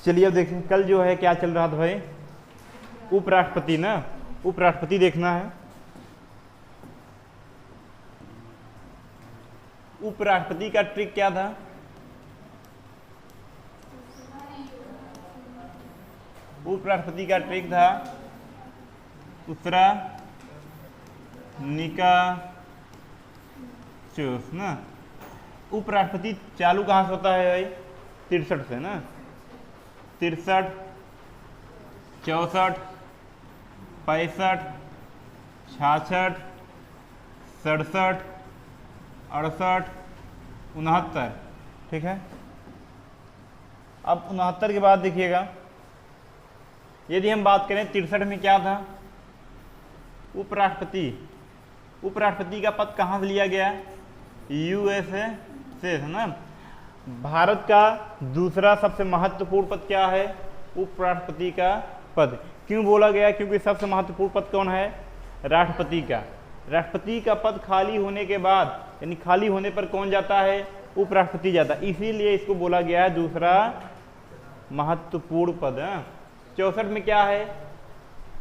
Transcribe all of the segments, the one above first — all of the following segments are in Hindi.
चलिए अब देखें, कल जो है क्या चल रहा था भाई, उपराष्ट्रपति ना, उपराष्ट्रपति देखना है। उपराष्ट्रपति का ट्रिक क्या था? उपराष्ट्रपति का ट्रिक था उत्तरा निका चूस ना। उपराष्ट्रपति चालू कहाँ से होता है भाई? 63 से ना, 63, 64, 65, 66, 67, 68, 69, ठीक है। अब 69 के बाद देखिएगा, यदि हम बात करें 63 में क्या था? उपराष्ट्रपति, उपराष्ट्रपति का पद कहाँ से लिया गया? यूएसए से, है ना। भारत का दूसरा सबसे महत्वपूर्ण पद क्या है? उपराष्ट्रपति का पद। क्यों बोला गया? क्योंकि सबसे महत्वपूर्ण पद कौन है? राष्ट्रपति का। राष्ट्रपति का पद खाली होने के बाद, यानी खाली होने पर कौन जाता है? उपराष्ट्रपति जाता है। इसीलिए इसको बोला गया है दूसरा महत्वपूर्ण पद। 64 में क्या है?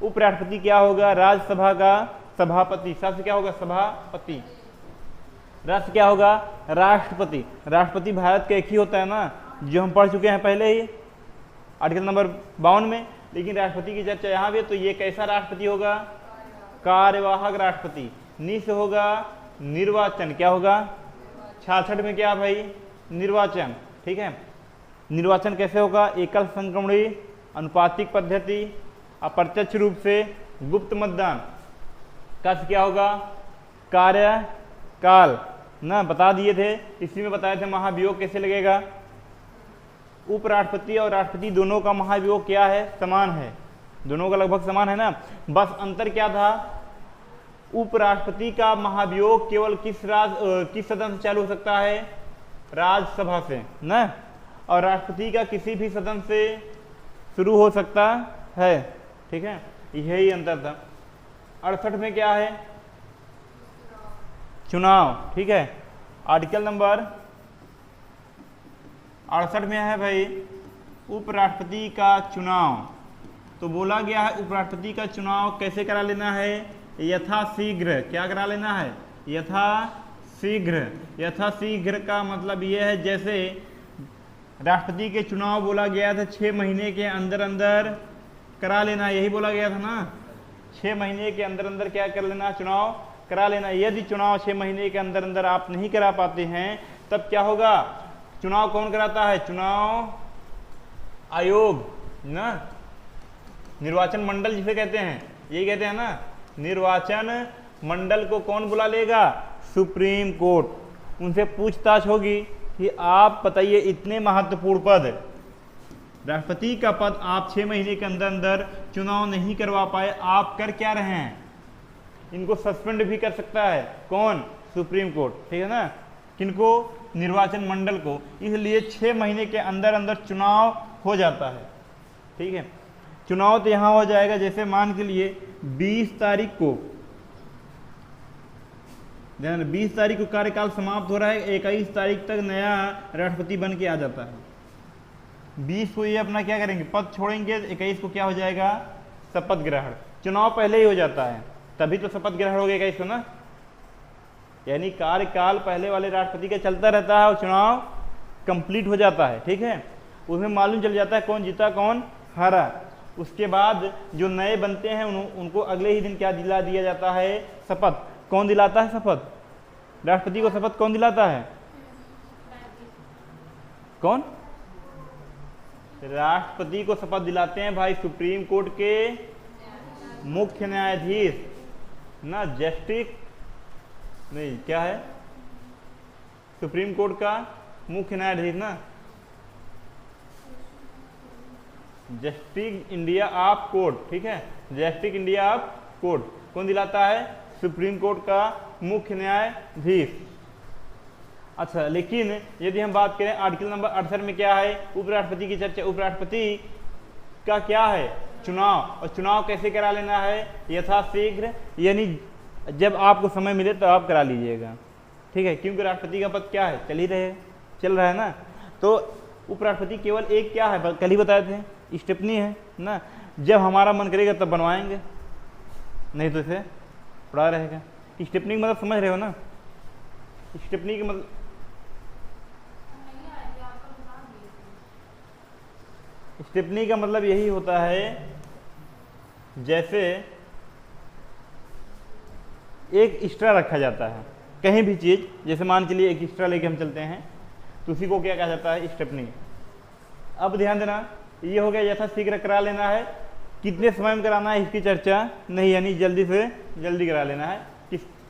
उपराष्ट्रपति क्या होगा? राज्यसभा का सभापति। सबसे क्या होगा? सभापति। राष्ट्र क्या होगा? राष्ट्रपति। राष्ट्रपति भारत का एक ही होता है ना, जो हम पढ़ चुके हैं पहले ही आर्टिकल नंबर 52 में। लेकिन राष्ट्रपति की चर्चा यहाँ भी है, तो ये कैसा राष्ट्रपति होगा? कार्यवाहक राष्ट्रपति। नि से होगा निर्वाचन। क्या होगा? 66 में क्या भाई? निर्वाचन, ठीक है। निर्वाचन कैसे होगा? एकल संक्रमणी, अनुपातिक पद्धति, अप्रत्यक्ष रूप से, गुप्त मतदान। का क्या होगा? कार्यकाल ना, बता दिए थे, इसी में बताए थे। महाभियोग कैसे लगेगा? उपराष्ट्रपति और राष्ट्रपति दोनों का महाभियोग क्या है? समान है, दोनों का लगभग समान है ना। बस अंतर क्या था? उपराष्ट्रपति का महाभियोग केवल किस सदन से चालू हो सकता है? राज्यसभा से ना, और राष्ट्रपति का किसी भी सदन से शुरू हो सकता है, ठीक है। यही अंतर था। 68 में क्या है? चुनाव, ठीक है। आर्टिकल नंबर 68 में है भाई उपराष्ट्रपति का चुनाव। तो बोला गया है उपराष्ट्रपति का चुनाव कैसे करा लेना है? यथाशीघ्र। क्या करा लेना है? यथाशीघ्र। यथाशीघ्र का मतलब यह है, जैसे राष्ट्रपति के चुनाव बोला गया था 6 महीने के अंदर अंदर करा लेना, यही बोला गया था ना। 6 महीने के अंदर अंदर क्या कर लेना? चुनाव करा लेना। यदि चुनाव 6 महीने के अंदर अंदर आप नहीं करा पाते हैं, तब क्या होगा? चुनाव कौन कराता है? चुनाव आयोग ना, निर्वाचन मंडल जिसे कहते हैं, यही कहते हैं ना। निर्वाचन मंडल को कौन बुला लेगा? Supreme court. उनसे पूछताछ होगी कि आप बताइए, इतने महत्वपूर्ण पद, राष्ट्रपति का पद आप 6 महीने के अंदर अंदर चुनाव नहीं करवा पाए, आप कर क्या रहे हैं? इनको सस्पेंड भी कर सकता है कौन? सुप्रीम कोर्ट, ठीक है ना। किनको? निर्वाचन मंडल को। इसलिए 6 महीने के अंदर अंदर चुनाव हो जाता है, ठीक है। चुनाव तो यहाँ हो जाएगा, जैसे मान के लिए 20 तारीख को, 20 तारीख को कार्यकाल समाप्त हो रहा है, 21 तारीख तक नया राष्ट्रपति बन के आ जाता है। 20 को ये अपना क्या करेंगे? पद छोड़ेंगे। 21 को क्या हो जाएगा? शपथ ग्रहण। चुनाव पहले ही हो जाता है, तभी तो शपथ ग्रहण हो गया 21 को ना। यानी कार्यकाल पहले वाले राष्ट्रपति का चलता रहता है और चुनाव कंप्लीट हो जाता है, ठीक है। उसमें मालूम चल जाता है कौन जीता कौन हारा। उसके बाद जो नए बनते हैं उनको अगले ही दिन क्या दिला दिया जाता है? शपथ। कौन दिलाता है शपथ? राष्ट्रपति को शपथ कौन दिलाता है? कौन? राष्ट्रपति को शपथ दिलाते हैं भाई सुप्रीम कोर्ट के मुख्य न्यायाधीश ना, जस्टिस नहीं, क्या है? सुप्रीम कोर्ट का मुख्य न्यायाधीश ना, जस्टिस इंडिया ऑफ कोर्ट, ठीक है। जस्टिस इंडिया ऑफ कोर्ट कौन दिलाता है? सुप्रीम कोर्ट का मुख्य न्यायाधीश। अच्छा, लेकिन यदि हम बात करें आर्टिकल नंबर 68 में क्या है? उपराष्ट्रपति की चर्चा। उपराष्ट्रपति का क्या है? चुनाव। और चुनाव कैसे करा लेना है? यथाशीघ्र, यानी जब आपको समय मिले तो आप करा लीजिएगा, ठीक है। क्योंकि राष्ट्रपति का पद क्या है? चल रहा है ना। तो उपराष्ट्रपति केवल एक क्या है, कल ही बताए थे, स्टेपनी है ना। जब हमारा मन करेगा तब बनवाएंगे, नहीं तो इसे पड़ा रहेगा। स्टेपनी का मतलब समझ रहे हो ना, स्टेपनी का मतलब स्टेपनी का मतलब यही होता है, जैसे एक एक्स्ट्रा रखा जाता है कहीं भी चीज़, जैसे मान के लिए एक एक्स्ट्रा लेके हम चलते हैं तो उसी को क्या कहा जाता है, स्टेपनी। अब ध्यान देना, ये हो गया यथाशीघ्र करा लेना है। कितने समय में कराना है इसकी चर्चा नहीं, यानी जल्दी से जल्दी करा लेना है।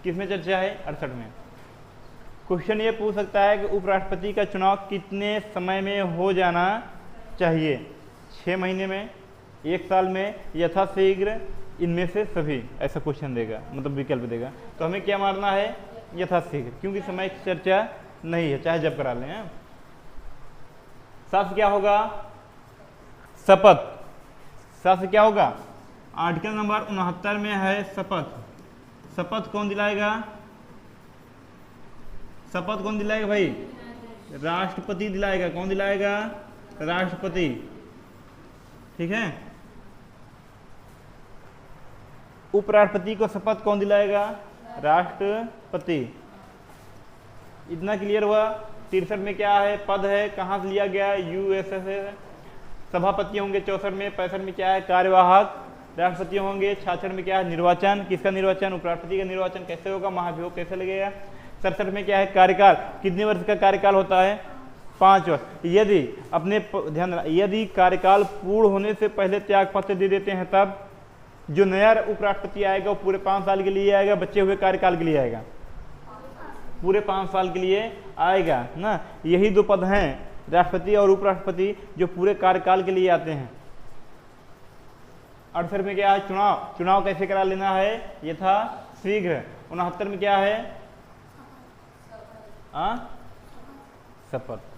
किस में चर्चा है, 68 में। क्वेश्चन ये पूछ सकता है कि उपराष्ट्रपति का चुनाव कितने समय में हो जाना चाहिए, 6 महीने में, 1 साल में, यथाशीघ्र, इनमें से सभी, ऐसा क्वेश्चन देगा, मतलब विकल्प देगा। तो हमें क्या मारना है, यथाशीघ्र, क्योंकि समय की चर्चा नहीं है, चाहे जब करा लें। शब्द क्या होगा, शपथ। शब्द क्या होगा, आर्टिकल नंबर 69 में है शपथ। शपथ कौन दिलाएगा, शपथ कौन दिलाएगा भाई, राष्ट्रपति दिलाएगा। कौन दिलाएगा, राष्ट्रपति। ठीक है, उपराष्ट्रपति को शपथ कौन दिलाएगा, राष्ट्रपति। इतना क्लियर हुआ। 63 में क्या है, पद है, कहाँ से लिया गया, यूएसए से। सभापति होंगे 64 में। 65 में क्या है, कार्यवाहक। राष्ट्रपति होंगे 66 में क्या है, निर्वाचन। किसका निर्वाचन, उपराष्ट्रपति का निर्वाचन कैसे होगा, महाभियोग कैसे लगेगा। 67 में क्या है, कार्यकाल, कितने वर्ष का कार्यकाल होता है, 5 वर्ष। यदि अपने ध्यान देना, यदि कार्यकाल पूर्ण होने से पहले त्याग पत्र दे देते हैं तब जो नया उपराष्ट्रपति आएगा वो पूरे 5 साल के लिए आएगा, बचे हुए कार्यकाल के लिए आएगा, पूरे 5 साल के लिए आएगा ना। यही 2 पद हैं, राष्ट्रपति और उपराष्ट्रपति, जो पूरे कार्यकाल के लिए आते हैं। 68 में क्या है, चुनाव। चुनाव कैसे करा लेना है, यथाशीघ्र। 69 में क्या है, शपथ।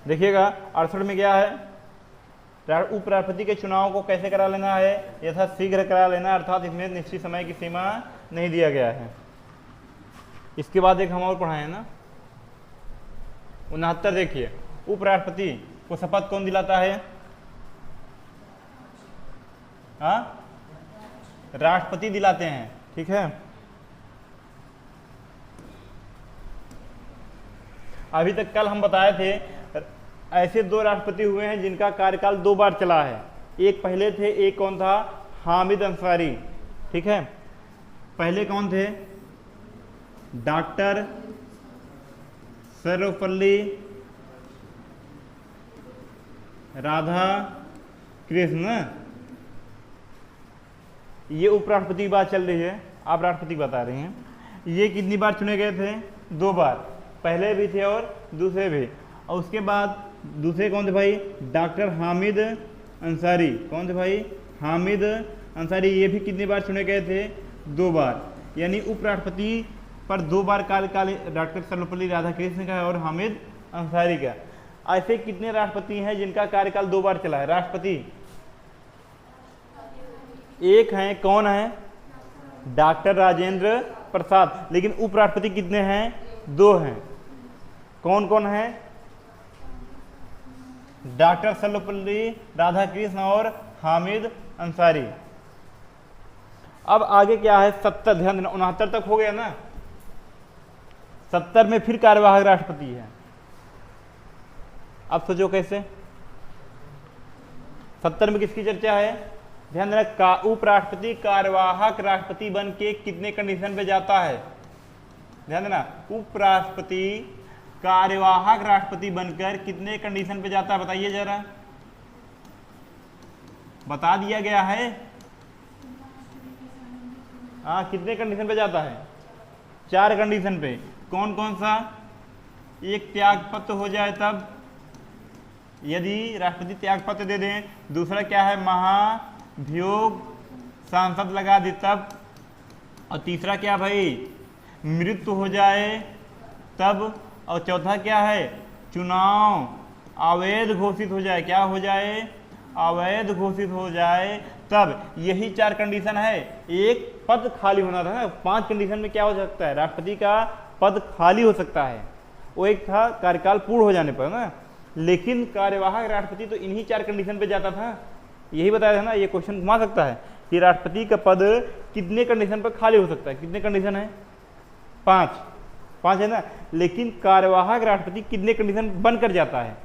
देखिएगा 68 में क्या है, उपराष्ट्रपति के चुनाव को कैसे करा लेना है, यथाशीघ्र करा लेना, अर्थात इसमें निश्चित समय की सीमा नहीं दिया गया है। इसके बाद एक हम और पढ़ाए ना, 69 देखिए, उपराष्ट्रपति को शपथ कौन दिलाता है, राष्ट्रपति दिलाते हैं। ठीक है, अभी तक कल हम बताए थे ऐसे 2 राष्ट्रपति हुए हैं जिनका कार्यकाल 2 बार चला है। एक पहले थे, एक कौन था, हामिद अंसारी। ठीक है, पहले कौन थे, डॉक्टर सर्वपल्ली राधा कृष्ण। ये उपराष्ट्रपति की बात चल रही है, आप राष्ट्रपति बता रहे हैं। ये कितनी बार चुने गए थे, 2 बार, पहले भी थे और दूसरे भी। और उसके बाद दूसरे कौन थे भाई, डॉक्टर हामिद अंसारी। कौन थे भाई, हामिद अंसारी। ये भी कितनी बार चुने गए थे, 2 बार। यानी उपराष्ट्रपति पर 2 बार कार्यकाल डॉक्टर सर्वपल्ली राधाकृष्ण का है और हामिद अंसारी का। ऐसे कितने राष्ट्रपति हैं जिनका कार्यकाल 2 बार चला है, राष्ट्रपति एक हैं, कौन है, डॉक्टर राजेंद्र प्रसाद। लेकिन उपराष्ट्रपति कितने हैं, 2 हैं। कौन कौन है, डॉक्टर सर्वपल्ली राधाकृष्ण और हामिद अंसारी। अब आगे क्या है, 70, ध्यान देना, 69 तक हो गया ना। 70 में फिर कार्यवाहक राष्ट्रपति है। अब सोचो कैसे, 70 में किसकी चर्चा है, ध्यान देना, उपराष्ट्रपति कार्यवाहक राष्ट्रपति बन के कितने कंडीशन पे जाता है, ध्यान देना, उपराष्ट्रपति कार्यवाहक राष्ट्रपति बनकर कितने कंडीशन पे जाता है, बताइए जरा, बता दिया गया है। कितने कंडीशन पे जाता है, 4 कंडीशन पे। कौन कौन सा, एक त्यागपत्र हो जाए तब, यदि राष्ट्रपति त्यागपत्र दे दें। दूसरा क्या है, महाभियोग, सांसद लगा दे तब। और तीसरा क्या भाई, मृत्यु हो जाए तब, और चौथा क्या है, चुनाव अवैध घोषित हो जाए, क्या हो जाए, अवैध घोषित हो जाए तब। यही 4 कंडीशन है। एक पद खाली होना था ना, 5 कंडीशन में क्या हो सकता है, राष्ट्रपति का पद खाली हो सकता है। वो एक था कार्यकाल पूर्ण हो जाने पर ना, लेकिन कार्यवाहक राष्ट्रपति तो इन्हीं 4 कंडीशन पे जाता था। यही बताया था ना, ये क्वेश्चन घुमा सकता है कि राष्ट्रपति का पद कितने कंडीशन पर खाली हो सकता है। कितने कंडीशन है, 5 है ना, लेकिन कार्यवाहक राष्ट्रपति कितने कंडीशन बनकर जाता है,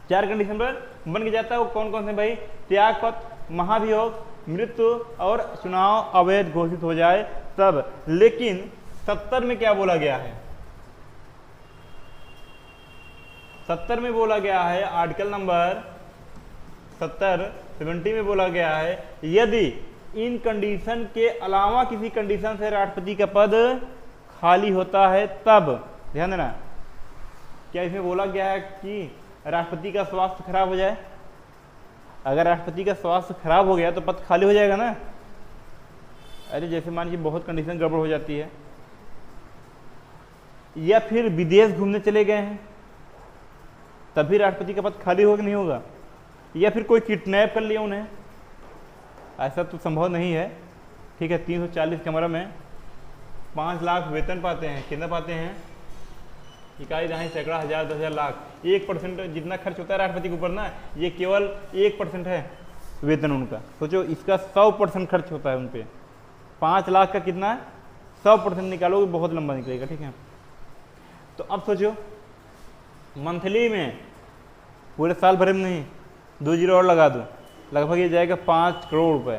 4 कंडीशन पर बन के जाता है। वो कौन कौन से भाई, त्यागपत्र, महाभियोग, मृत्यु और चुनाव अवैध घोषित हो जाए तब। लेकिन 70 में क्या बोला गया है, 70 में बोला गया है, आर्टिकल नंबर 70 में बोला गया है, यदि इन कंडीशन के अलावा किसी कंडीशन से राष्ट्रपति का पद खाली होता है तब। ध्यान देना, क्या इसमें बोला गया है कि राष्ट्रपति का स्वास्थ्य खराब हो जाए। अगर राष्ट्रपति का स्वास्थ्य खराब हो गया तो पद खाली हो जाएगा ना। अरे जैसे मान लीजिए बहुत कंडीशन गड़बड़ हो जाती है, या फिर विदेश घूमने चले गए हैं तभी राष्ट्रपति का पद खाली होगा नहीं होगा, या फिर कोई किडनैप कर लिया उन्हें, ऐसा तो संभव नहीं है। ठीक है, 340 कमरा में 5 लाख वेतन पाते हैं, कितना पाते हैं, इकाई दहाई सैकड़ा हजार 10,000 लाख, 1% जितना खर्च होता है राष्ट्रपति के ऊपर ना, ये केवल 1% है वेतन उनका। सोचो इसका 100% खर्च होता है उन पे। 5 लाख का कितना, 100% निकालोगे बहुत लंबा निकलेगा। ठीक है, तो अब सोचो मंथली में, पूरे साल भर में नहीं, 2 जीरो और लगा दो, लगभग ये जाएगा 5 करोड़ रुपए।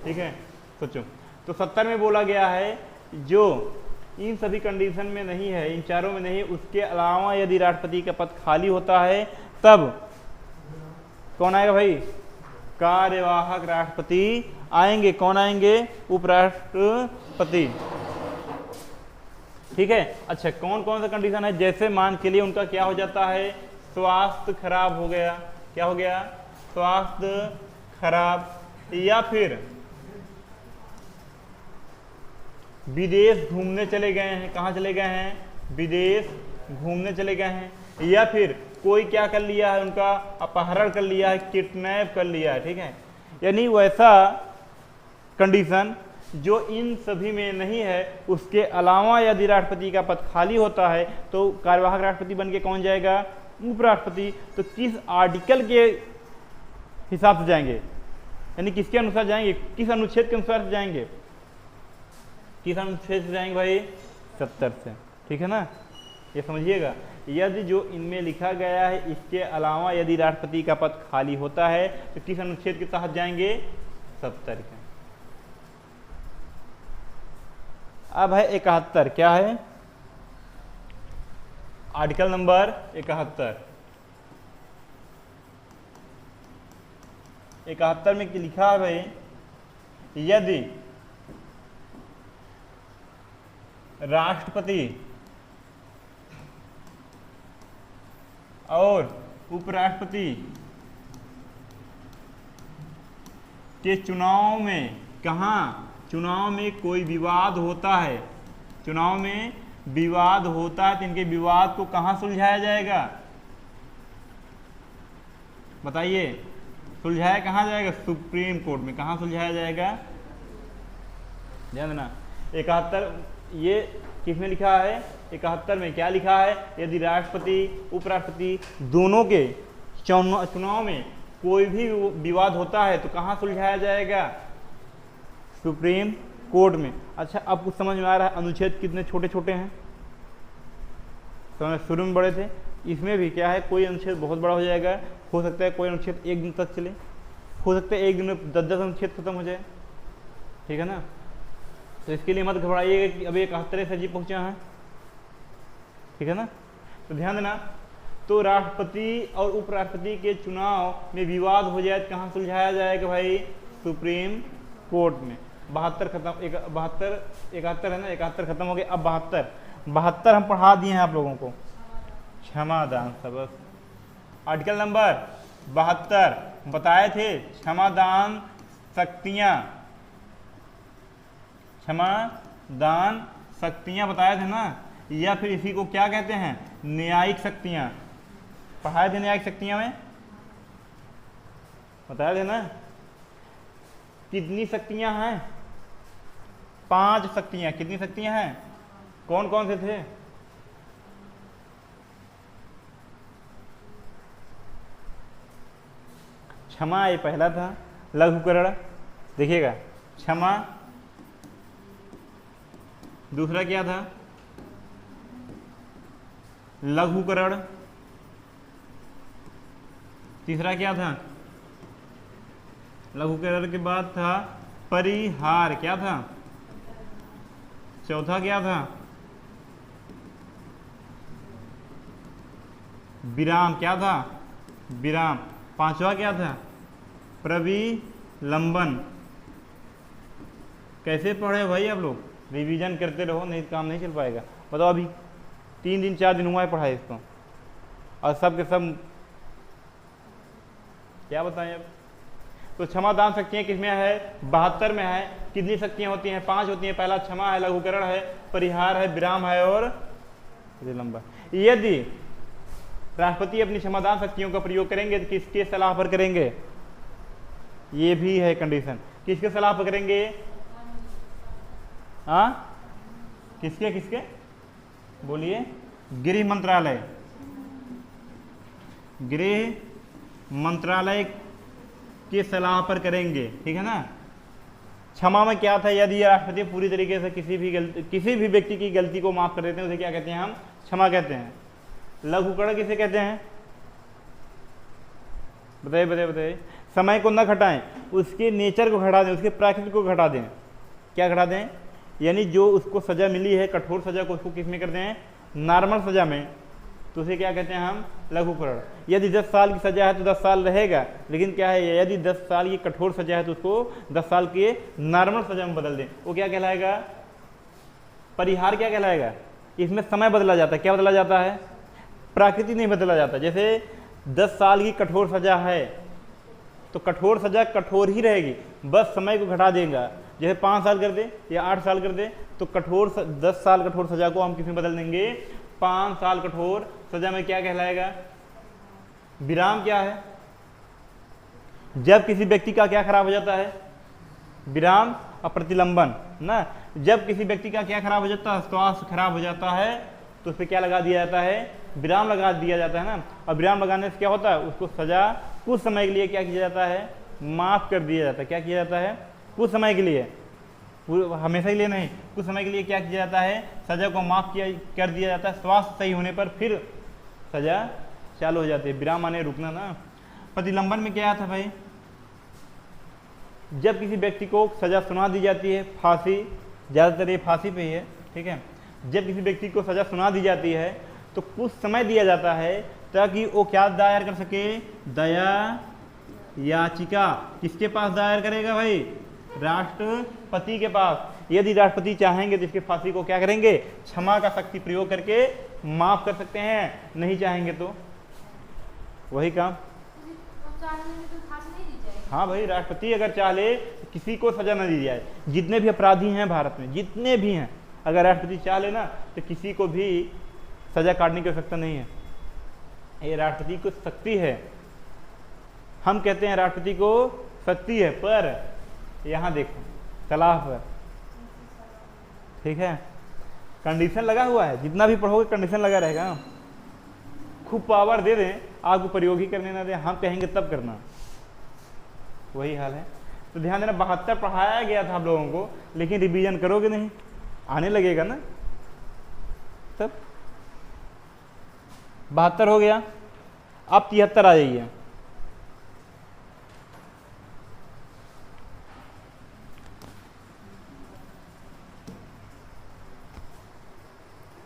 ठीक है, सोचो। तो 70 में बोला गया है जो इन सभी कंडीशन में नहीं है, इन चारों में नहीं, उसके अलावा यदि राष्ट्रपति का पद खाली होता है तब कौन आएगा भाई, कार्यवाहक राष्ट्रपति आएंगे। कौन आएंगे, उपराष्ट्रपति। ठीक है, अच्छा कौन कौन सा कंडीशन है, जैसे मान के लिए उनका क्या हो जाता है, स्वास्थ्य खराब हो गया, क्या हो गया, स्वास्थ्य खराब, या फिर विदेश घूमने चले गए हैं। कहाँ चले गए हैं, विदेश घूमने चले गए हैं, या फिर कोई क्या कर लिया है, उनका अपहरण कर लिया है, किडनैप कर लिया है। ठीक है, यानी वैसा कंडीशन जो इन सभी में नहीं है, उसके अलावा यदि राष्ट्रपति का पद खाली होता है तो कार्यवाहक राष्ट्रपति बन के कौन जाएगा, उपराष्ट्रपति। तो किस आर्टिकल के हिसाब से जाएंगे, यानी किसके अनुसार जाएंगे, किस अनुच्छेद के अनुसार से जाएंगे, किस अनुच्छेद से जाएंगे भाई, 70 से। ठीक है ना, ये समझिएगा। यदि जो इनमें लिखा गया है इसके अलावा यदि राष्ट्रपति का पद खाली होता है तो किस अनुच्छेद के तहत जाएंगे, 70 के। अब है 71, क्या है, आर्टिकल नंबर 71 में लिखा है भाई, यदि राष्ट्रपति और उपराष्ट्रपति के चुनाव में, कहाँ, चुनाव में कोई विवाद होता है, चुनाव में विवाद होता है तो इनके विवाद को कहाँ सुलझाया जाएगा, बताइए, सुलझाया कहाँ जाएगा, सुप्रीम कोर्ट में। कहाँ सुलझाया जाएगा, ध्यान देना। 71 ये किसमें लिखा है, 71 में क्या लिखा है, यदि राष्ट्रपति उपराष्ट्रपति दोनों के चुनाव में कोई भी विवाद होता है तो कहाँ सुलझाया जाएगा, सुप्रीम कोर्ट में। अच्छा अब कुछ समझ में आ रहा है, अनुच्छेद कितने छोटे छोटे हैं, तो शुरू में बड़े थे, इसमें भी क्या है, कोई अनुच्छेद बहुत बड़ा हो जाएगा, हो सकता है कोई अनुच्छेद 1 दिन तक चले, हो सकता है 1 दिन में 10-10 अनुच्छेद खत्म हो जाए। ठीक है ना, तो इसके लिए मत घबराइएगा कि अभी 71 से जी पहुंचा है। ठीक है ना, तो ध्यान देना। तो राष्ट्रपति और उपराष्ट्रपति के चुनाव में विवाद हो जाए तो कहाँ सुलझाया जाएगा भाई, सुप्रीम कोर्ट में। 72 खत्म, 71 है ना, 71 खत्म हो गया। अब 72 हम पढ़ा दिए हैं आप लोगों को, क्षमादान सबक, आर्टिकल नंबर 72 बताए थे, क्षमादान शक्तियां, क्षमा दान शक्तियां बताए थे ना, या फिर इसी को क्या कहते हैं, न्यायिक शक्तियां। पढ़ाए थे न्यायिक शक्तियां में, बताए थे ना। कितनी शक्तियां हैं, 5 शक्तियां। कितनी शक्तियां हैं, कौन कौन से थे, क्षमा ये पहला था, लघुकरण देखिएगा क्षमा, दूसरा क्या था, लघुकरण, तीसरा क्या था, लघुकरण के बाद था परिहार, क्या था, चौथा क्या था, विराम, क्या था, विराम, पांचवा क्या था, प्रविलंबन। कैसे पढ़े भाई आप लोग, रिवीजन करते रहो, नहीं काम नहीं चल पाएगा। बताओ अभी 3 दिन 4 दिन हुआ है पढ़ाई इसको, और सब के सब क्या बताएं अब। तो क्षमा दान शक्तियाँ किसमें है, 72 में है। कितनी शक्तियाँ होती हैं, 5 होती हैं। पहला क्षमा है, लघुकरण है, परिहार है, विराम है और विलंबन। यदि राष्ट्रपति अपनी क्षमादान शक्तियों का प्रयोग करेंगे तो किसके सलाह पर करेंगे, ये भी है कंडीशन, किसके सलाह पर करेंगे, हाँ किसके किसके बोलिए, गृह मंत्रालय, गृह मंत्रालय की सलाह पर करेंगे, ठीक है ना। क्षमा में क्या था, यदि राष्ट्रपति पूरी तरीके से किसी भी व्यक्ति की गलती को माफ कर देते हैं उसे क्या कहते हैं, हम क्षमा कहते हैं। लघुकरण किसे कहते हैं, बताइए बताइए बताइए। समय को न घटाएं, उसके नेचर को घटा दें, उसके प्रकृति को घटा दें। क्या घटा दें, यानी जो उसको सजा मिली है, कठोर सजा को उसको किस में कर दें, नॉर्मल सजा में, तो उसे क्या कहते हैं हम, लघुकरण। यदि 10 साल की सजा है तो 10 साल रहेगा, लेकिन क्या है, यदि 10 साल की कठोर सजा है तो उसको 10 साल के नॉर्मल सजा में बदल दें, वो क्या कहलाएगा, परिहार। क्या कहलाएगा, इसमें समय बदला जाता है। क्या बदला जाता है, प्रकृति नहीं बदला जाता। जैसे 10 साल की कठोर सजा है तो कठोर सजा कठोर ही रहेगी, बस समय को घटा देगा। जैसे 5 साल कर दे या 8 साल कर दे तो 10 साल कठोर सजा को हम किस में बदल देंगे, 5 साल कठोर सजा में क्या कहलाएगा, विराम। क्या है, जब किसी व्यक्ति का क्या खराब हो जाता है, विराम और प्रतिलंबन ना। जब किसी व्यक्ति का क्या खराब हो जाता है, स्वास्थ्य खराब हो जाता है तो उस पर क्या लगा दिया जाता है, विराम लगा दिया जाता है ना। और विराम लगाने से क्या होता है, उसको सजा कुछ समय के लिए क्या किया जाता है, माफ कर दिया जाता है। क्या किया जाता है, कुछ समय के लिए, हमेशा के लिए नहीं, कुछ समय के लिए क्या किया जाता है, सजा को माफ कर दिया जाता है। स्वास्थ्य सही होने पर फिर सजा चालू हो जाती है। विराम माने रुकना ना। प्रतिलंबन में क्या था भाई, जब किसी व्यक्ति को सजा सुना दी जाती है, फांसी, ज़्यादातर ये फांसी पे ही है, ठीक है। जब किसी व्यक्ति को सजा सुना दी जाती है तो कुछ समय दिया जाता है ताकि वो क्या दायर कर सके, दया याचिका। किसके पास दायर करेगा भाई, राष्ट्रपति के पास। यदि राष्ट्रपति चाहेंगे तो इसके फांसी को क्या करेंगे, क्षमा का शक्ति प्रयोग करके माफ कर सकते हैं, नहीं चाहेंगे तो वही काम। हाँ भाई, राष्ट्रपति अगर चाहे किसी को सजा न दी जाए, जितने भी अपराधी हैं भारत में, जितने भी हैं, अगर राष्ट्रपति चाह लेना तो किसी को भी सजा काटने की आवश्यकता नहीं है। ये राष्ट्रपति को शक्ति है, हम कहते हैं राष्ट्रपति को शक्ति है, पर यहाँ देखो सलाह पर, ठीक है, कंडीशन लगा हुआ है। जितना भी पढ़ोगे कंडीशन लगा रहेगा। खूब पावर दे दें, आपको प्रयोग ही करने ना दें, हम कहेंगे तब करना, वही हाल है। तो ध्यान देना, 72 पढ़ाया गया था आप लोगों को, लेकिन रिवीजन करोगे नहीं, आने लगेगा ना तब। 72 हो गया, अब 73 आ जाइए।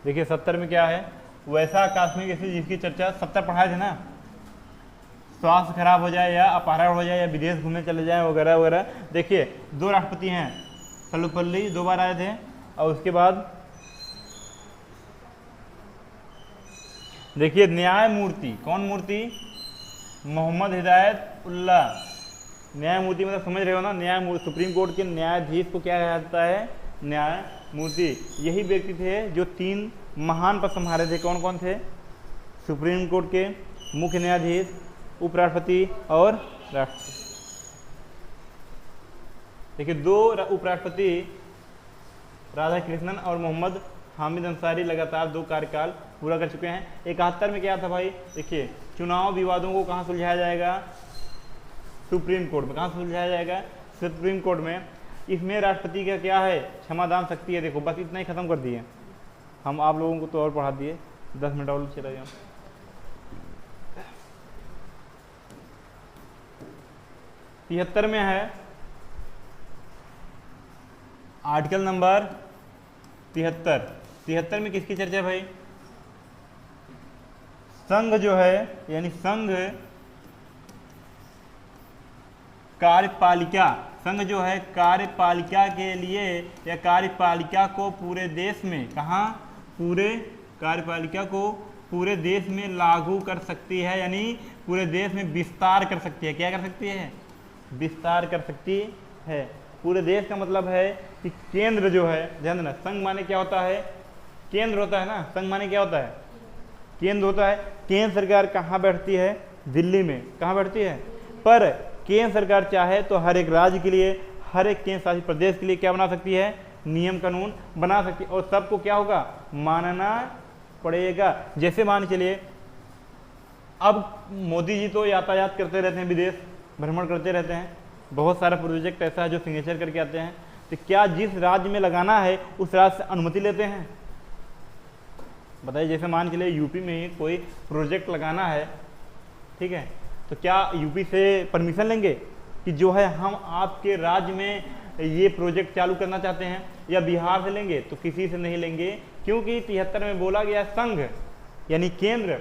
देखिए 70 में क्या है, वैसा आकस्मिक स्थिति जिसकी चर्चा 70 पढ़ाए थे ना, स्वास्थ्य खराब हो जाए या अपहरण हो जाए या विदेश घूमने चले जाए वगैरह वगैरह। देखिए 2 राष्ट्रपति हैं, सर्वपल्ली 2 बार आए थे, और उसके बाद देखिए न्यायमूर्ति, कौन मूर्ति, मोहम्मद हिदायत उल्लाह। न्यायमूर्ति मतलब समझ रहे हो ना, न्यायमूर्ति, सुप्रीम कोर्ट के न्यायाधीश को क्या कहा जाता है, न्यायमूर्ति। यही व्यक्ति थे जो 3 महान पद संभाले थे। कौन कौन थे? सुप्रीम कोर्ट के मुख्य न्यायाधीश, उपराष्ट्रपति और राष्ट्रपति। देखिए 2 उपराष्ट्रपति राधाकृष्णन और मोहम्मद हामिद अंसारी लगातार 2 कार्यकाल पूरा कर चुके हैं। 71 में क्या था भाई? देखिए चुनाव विवादों को कहाँ सुलझाया जाएगा? सुप्रीम कोर्ट में। कहाँ सुलझाया जाएगा? सुप्रीम कोर्ट में। इसमें राष्ट्रपति का क्या है? क्षमादान शक्ति है। देखो बस इतना ही खत्म कर दिए हम, आप लोगों को तो और पढ़ा दिए। 10 मिनट और चला जाओ। 73 में है आर्टिकल नंबर 73। 73 में किसकी चर्चा है भाई? संघ जो है, यानी संघ कार्यपालिका, संघ जो है कार्यपालिका के लिए या कार्यपालिका को पूरे देश में, कहाँ? पूरे कार्यपालिका को पूरे देश में लागू कर सकती है, यानी पूरे देश में विस्तार कर सकती है। क्या कर सकती है? विस्तार कर सकती है। पूरे देश का मतलब है कि केंद्र जो है, ध्यान देना, संघ माने क्या होता है? केंद्र होता है ना। संघ माने क्या होता है? केंद्र होता है। केंद्र सरकार कहाँ बैठती है? दिल्ली में। कहाँ बैठती है? पर केंद्र सरकार चाहे तो हर एक राज्य के लिए, हर एक केंद्र शासित प्रदेश के लिए क्या बना सकती है? नियम कानून बना सकती है, और सबको क्या होगा? मानना पड़ेगा। जैसे मान चलिए अब मोदी जी तो यातायात करते रहते हैं, विदेश भ्रमण करते रहते हैं, बहुत सारा प्रोजेक्ट ऐसा है जो सिग्नेचर करके आते हैं। तो क्या जिस राज्य में लगाना है उस राज्य से अनुमति लेते हैं? बताइए, जैसे मान के लिए यूपी में ही कोई प्रोजेक्ट लगाना है, ठीक है, तो क्या यूपी से परमिशन लेंगे कि जो है हम आपके राज्य में ये प्रोजेक्ट चालू करना चाहते हैं, या बिहार से लेंगे? तो किसी से नहीं लेंगे, क्योंकि 73 में बोला गया संघ यानी केंद्र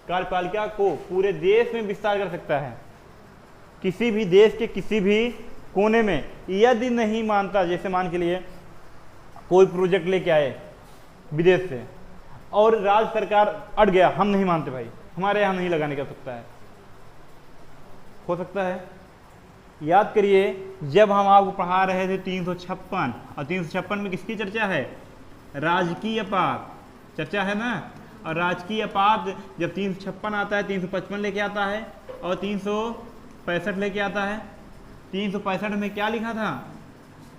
कार्यपालिका को पूरे देश में विस्तार कर सकता है। किसी भी देश के किसी भी कोने में यदि नहीं मानता, जैसे मान के लिए कोई प्रोजेक्ट लेके आए विदेश से और राज्य सरकार अड़ गया, हम नहीं मानते भाई, हमारे यहाँ नहीं लगाने का सकता है, हो सकता है। याद करिए जब हम आपको पढ़ा रहे थे 356, और 356 में किसकी चर्चा है? राजकीय आपात चर्चा है ना। और राजकीय आपात जब 356 आता है, 355 लेके आता है और 365 लेके आता है। 365 में क्या लिखा था?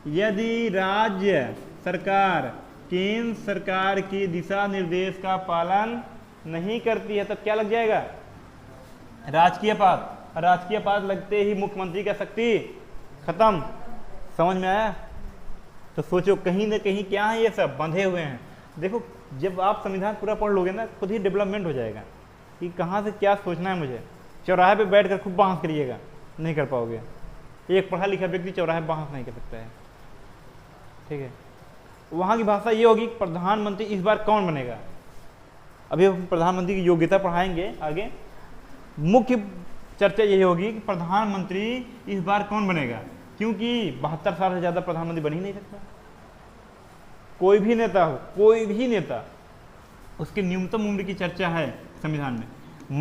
यदि राज्य सरकार केंद्र सरकार की दिशा निर्देश का पालन नहीं करती है तब क्या लग जाएगा? राजकीय आपात। राजकीय आपात लगते ही मुख्यमंत्री का शक्ति खत्म। समझ में आया? तो सोचो कहीं ना कहीं क्या है, ये सब बंधे हुए हैं। देखो जब आप संविधान पूरा पढ़ लोगे ना, खुद ही डेवलपमेंट हो जाएगा कि कहाँ से क्या सोचना है मुझे। चौराहे पे बैठ कर खूब बहस करिएगा, नहीं कर पाओगे। एक पढ़ा लिखा व्यक्ति चौराहे पे बहस नहीं कर सकता है, ठीक है। वहाँ की भाषा ये होगी प्रधानमंत्री इस बार कौन बनेगा। अभी हम प्रधानमंत्री की योग्यता पढ़ाएंगे आगे। मुख्य चर्चा यही होगी कि प्रधानमंत्री इस बार कौन बनेगा, क्योंकि 72 साल से ज़्यादा प्रधानमंत्री बन ही नहीं सकता। कोई भी नेता हो, कोई भी नेता, उसकी न्यूनतम उम्र की चर्चा है संविधान में,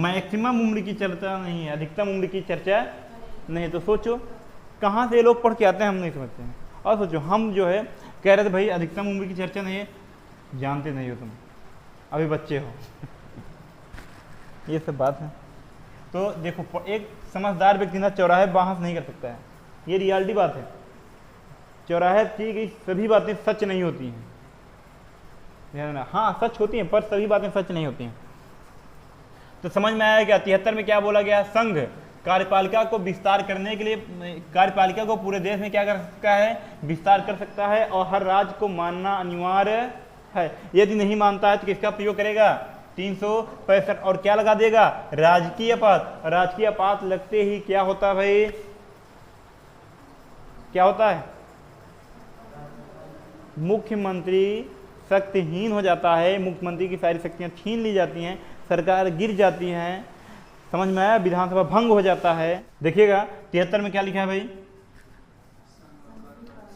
मैक्सिमम उम्र की चर्चा नहीं है, अधिकतम उम्र की चर्चा नहीं। तो सोचो कहाँ से ये लोग पढ़ के आते हैं, हम नहीं समझते हैं। और सोचो हम जो है कह रहे थे भाई अधिकतम उम्र की चर्चा नहीं है, जानते नहीं हो तुम, अभी बच्चे हो ये सब बात है। तो देखो एक समझदार व्यक्ति ना चौराहे बहस नहीं कर सकता है, ये रियलिटी बात है। चौराहे की गई सभी बातें सच नहीं होती हैं, ध्यान रखना। हाँ सच होती हैं पर सभी बातें सच नहीं होती हैं। तो समझ में आया क्या? 73 में क्या बोला गया? संघ कार्यपालिका को विस्तार करने के लिए, कार्यपालिका को पूरे देश में क्या कर सकता है? विस्तार कर सकता है, और हर राज्य को मानना अनिवार्य है। यदि नहीं मानता है तो किसका प्रयोग करेगा? 365 और क्या लगा देगा? राजकीय आपात। राजकीय आपात लगते ही क्या होता है भाई? क्या होता है? मुख्यमंत्री शक्तिहीन हो जाता है, मुख्यमंत्री की सारी शक्तियां छीन ली जाती हैं, सरकार गिर जाती है। समझ में आया? विधानसभा भंग हो जाता है। देखिएगा 73 में क्या लिखा है भाई?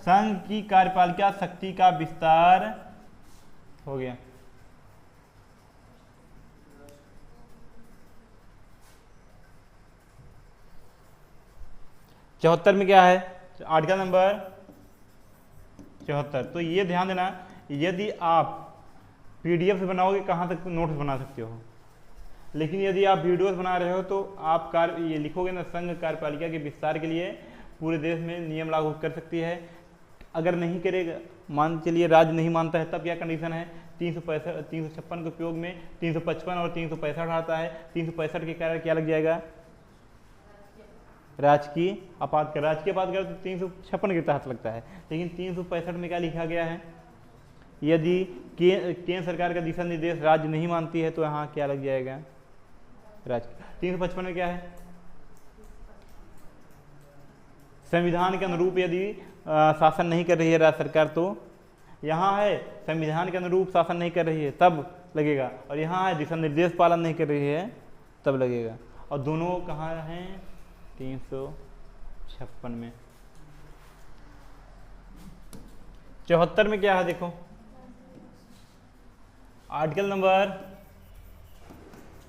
संघ की कार्यपालिका शक्ति का विस्तार हो गया। चौहत्तर में क्या है? Article number 74। तो ये ध्यान देना, यदि आप PDF से बनाओगे कहाँ तक नोट्स बना सकते हो, लेकिन यदि आप वीडियोस बना रहे हो तो आप ये लिखोगे ना, संघ कार्यपालिका के विस्तार के लिए पूरे देश में नियम लागू कर सकती है। अगर नहीं करेगा, मान चलिए राज्य नहीं मानता है, तब क्या कंडीशन है, 356 के उपयोग में 355 और 365 आता है। 365 के कारण क्या लग जाएगा, राजकीय आपातकाल तो 356 के तहत लगता है। लेकिन 365 में क्या लिखा गया है, यदि केंद्र सरकार का दिशा निर्देश राज्य नहीं मानती है तो यहाँ क्या लग जाएगा, राजकीय। 355 में क्या है, संविधान के अनुरूप यदि शासन नहीं कर रही है राज्य सरकार, तो यहाँ है संविधान के अनुरूप शासन नहीं कर रही है तब लगेगा, और यहाँ है दिशा निर्देश पालन नहीं कर रही है तब लगेगा। और दोनों कहाँ हैं, 356 में। 74 में क्या है, देखो आर्टिकल नंबर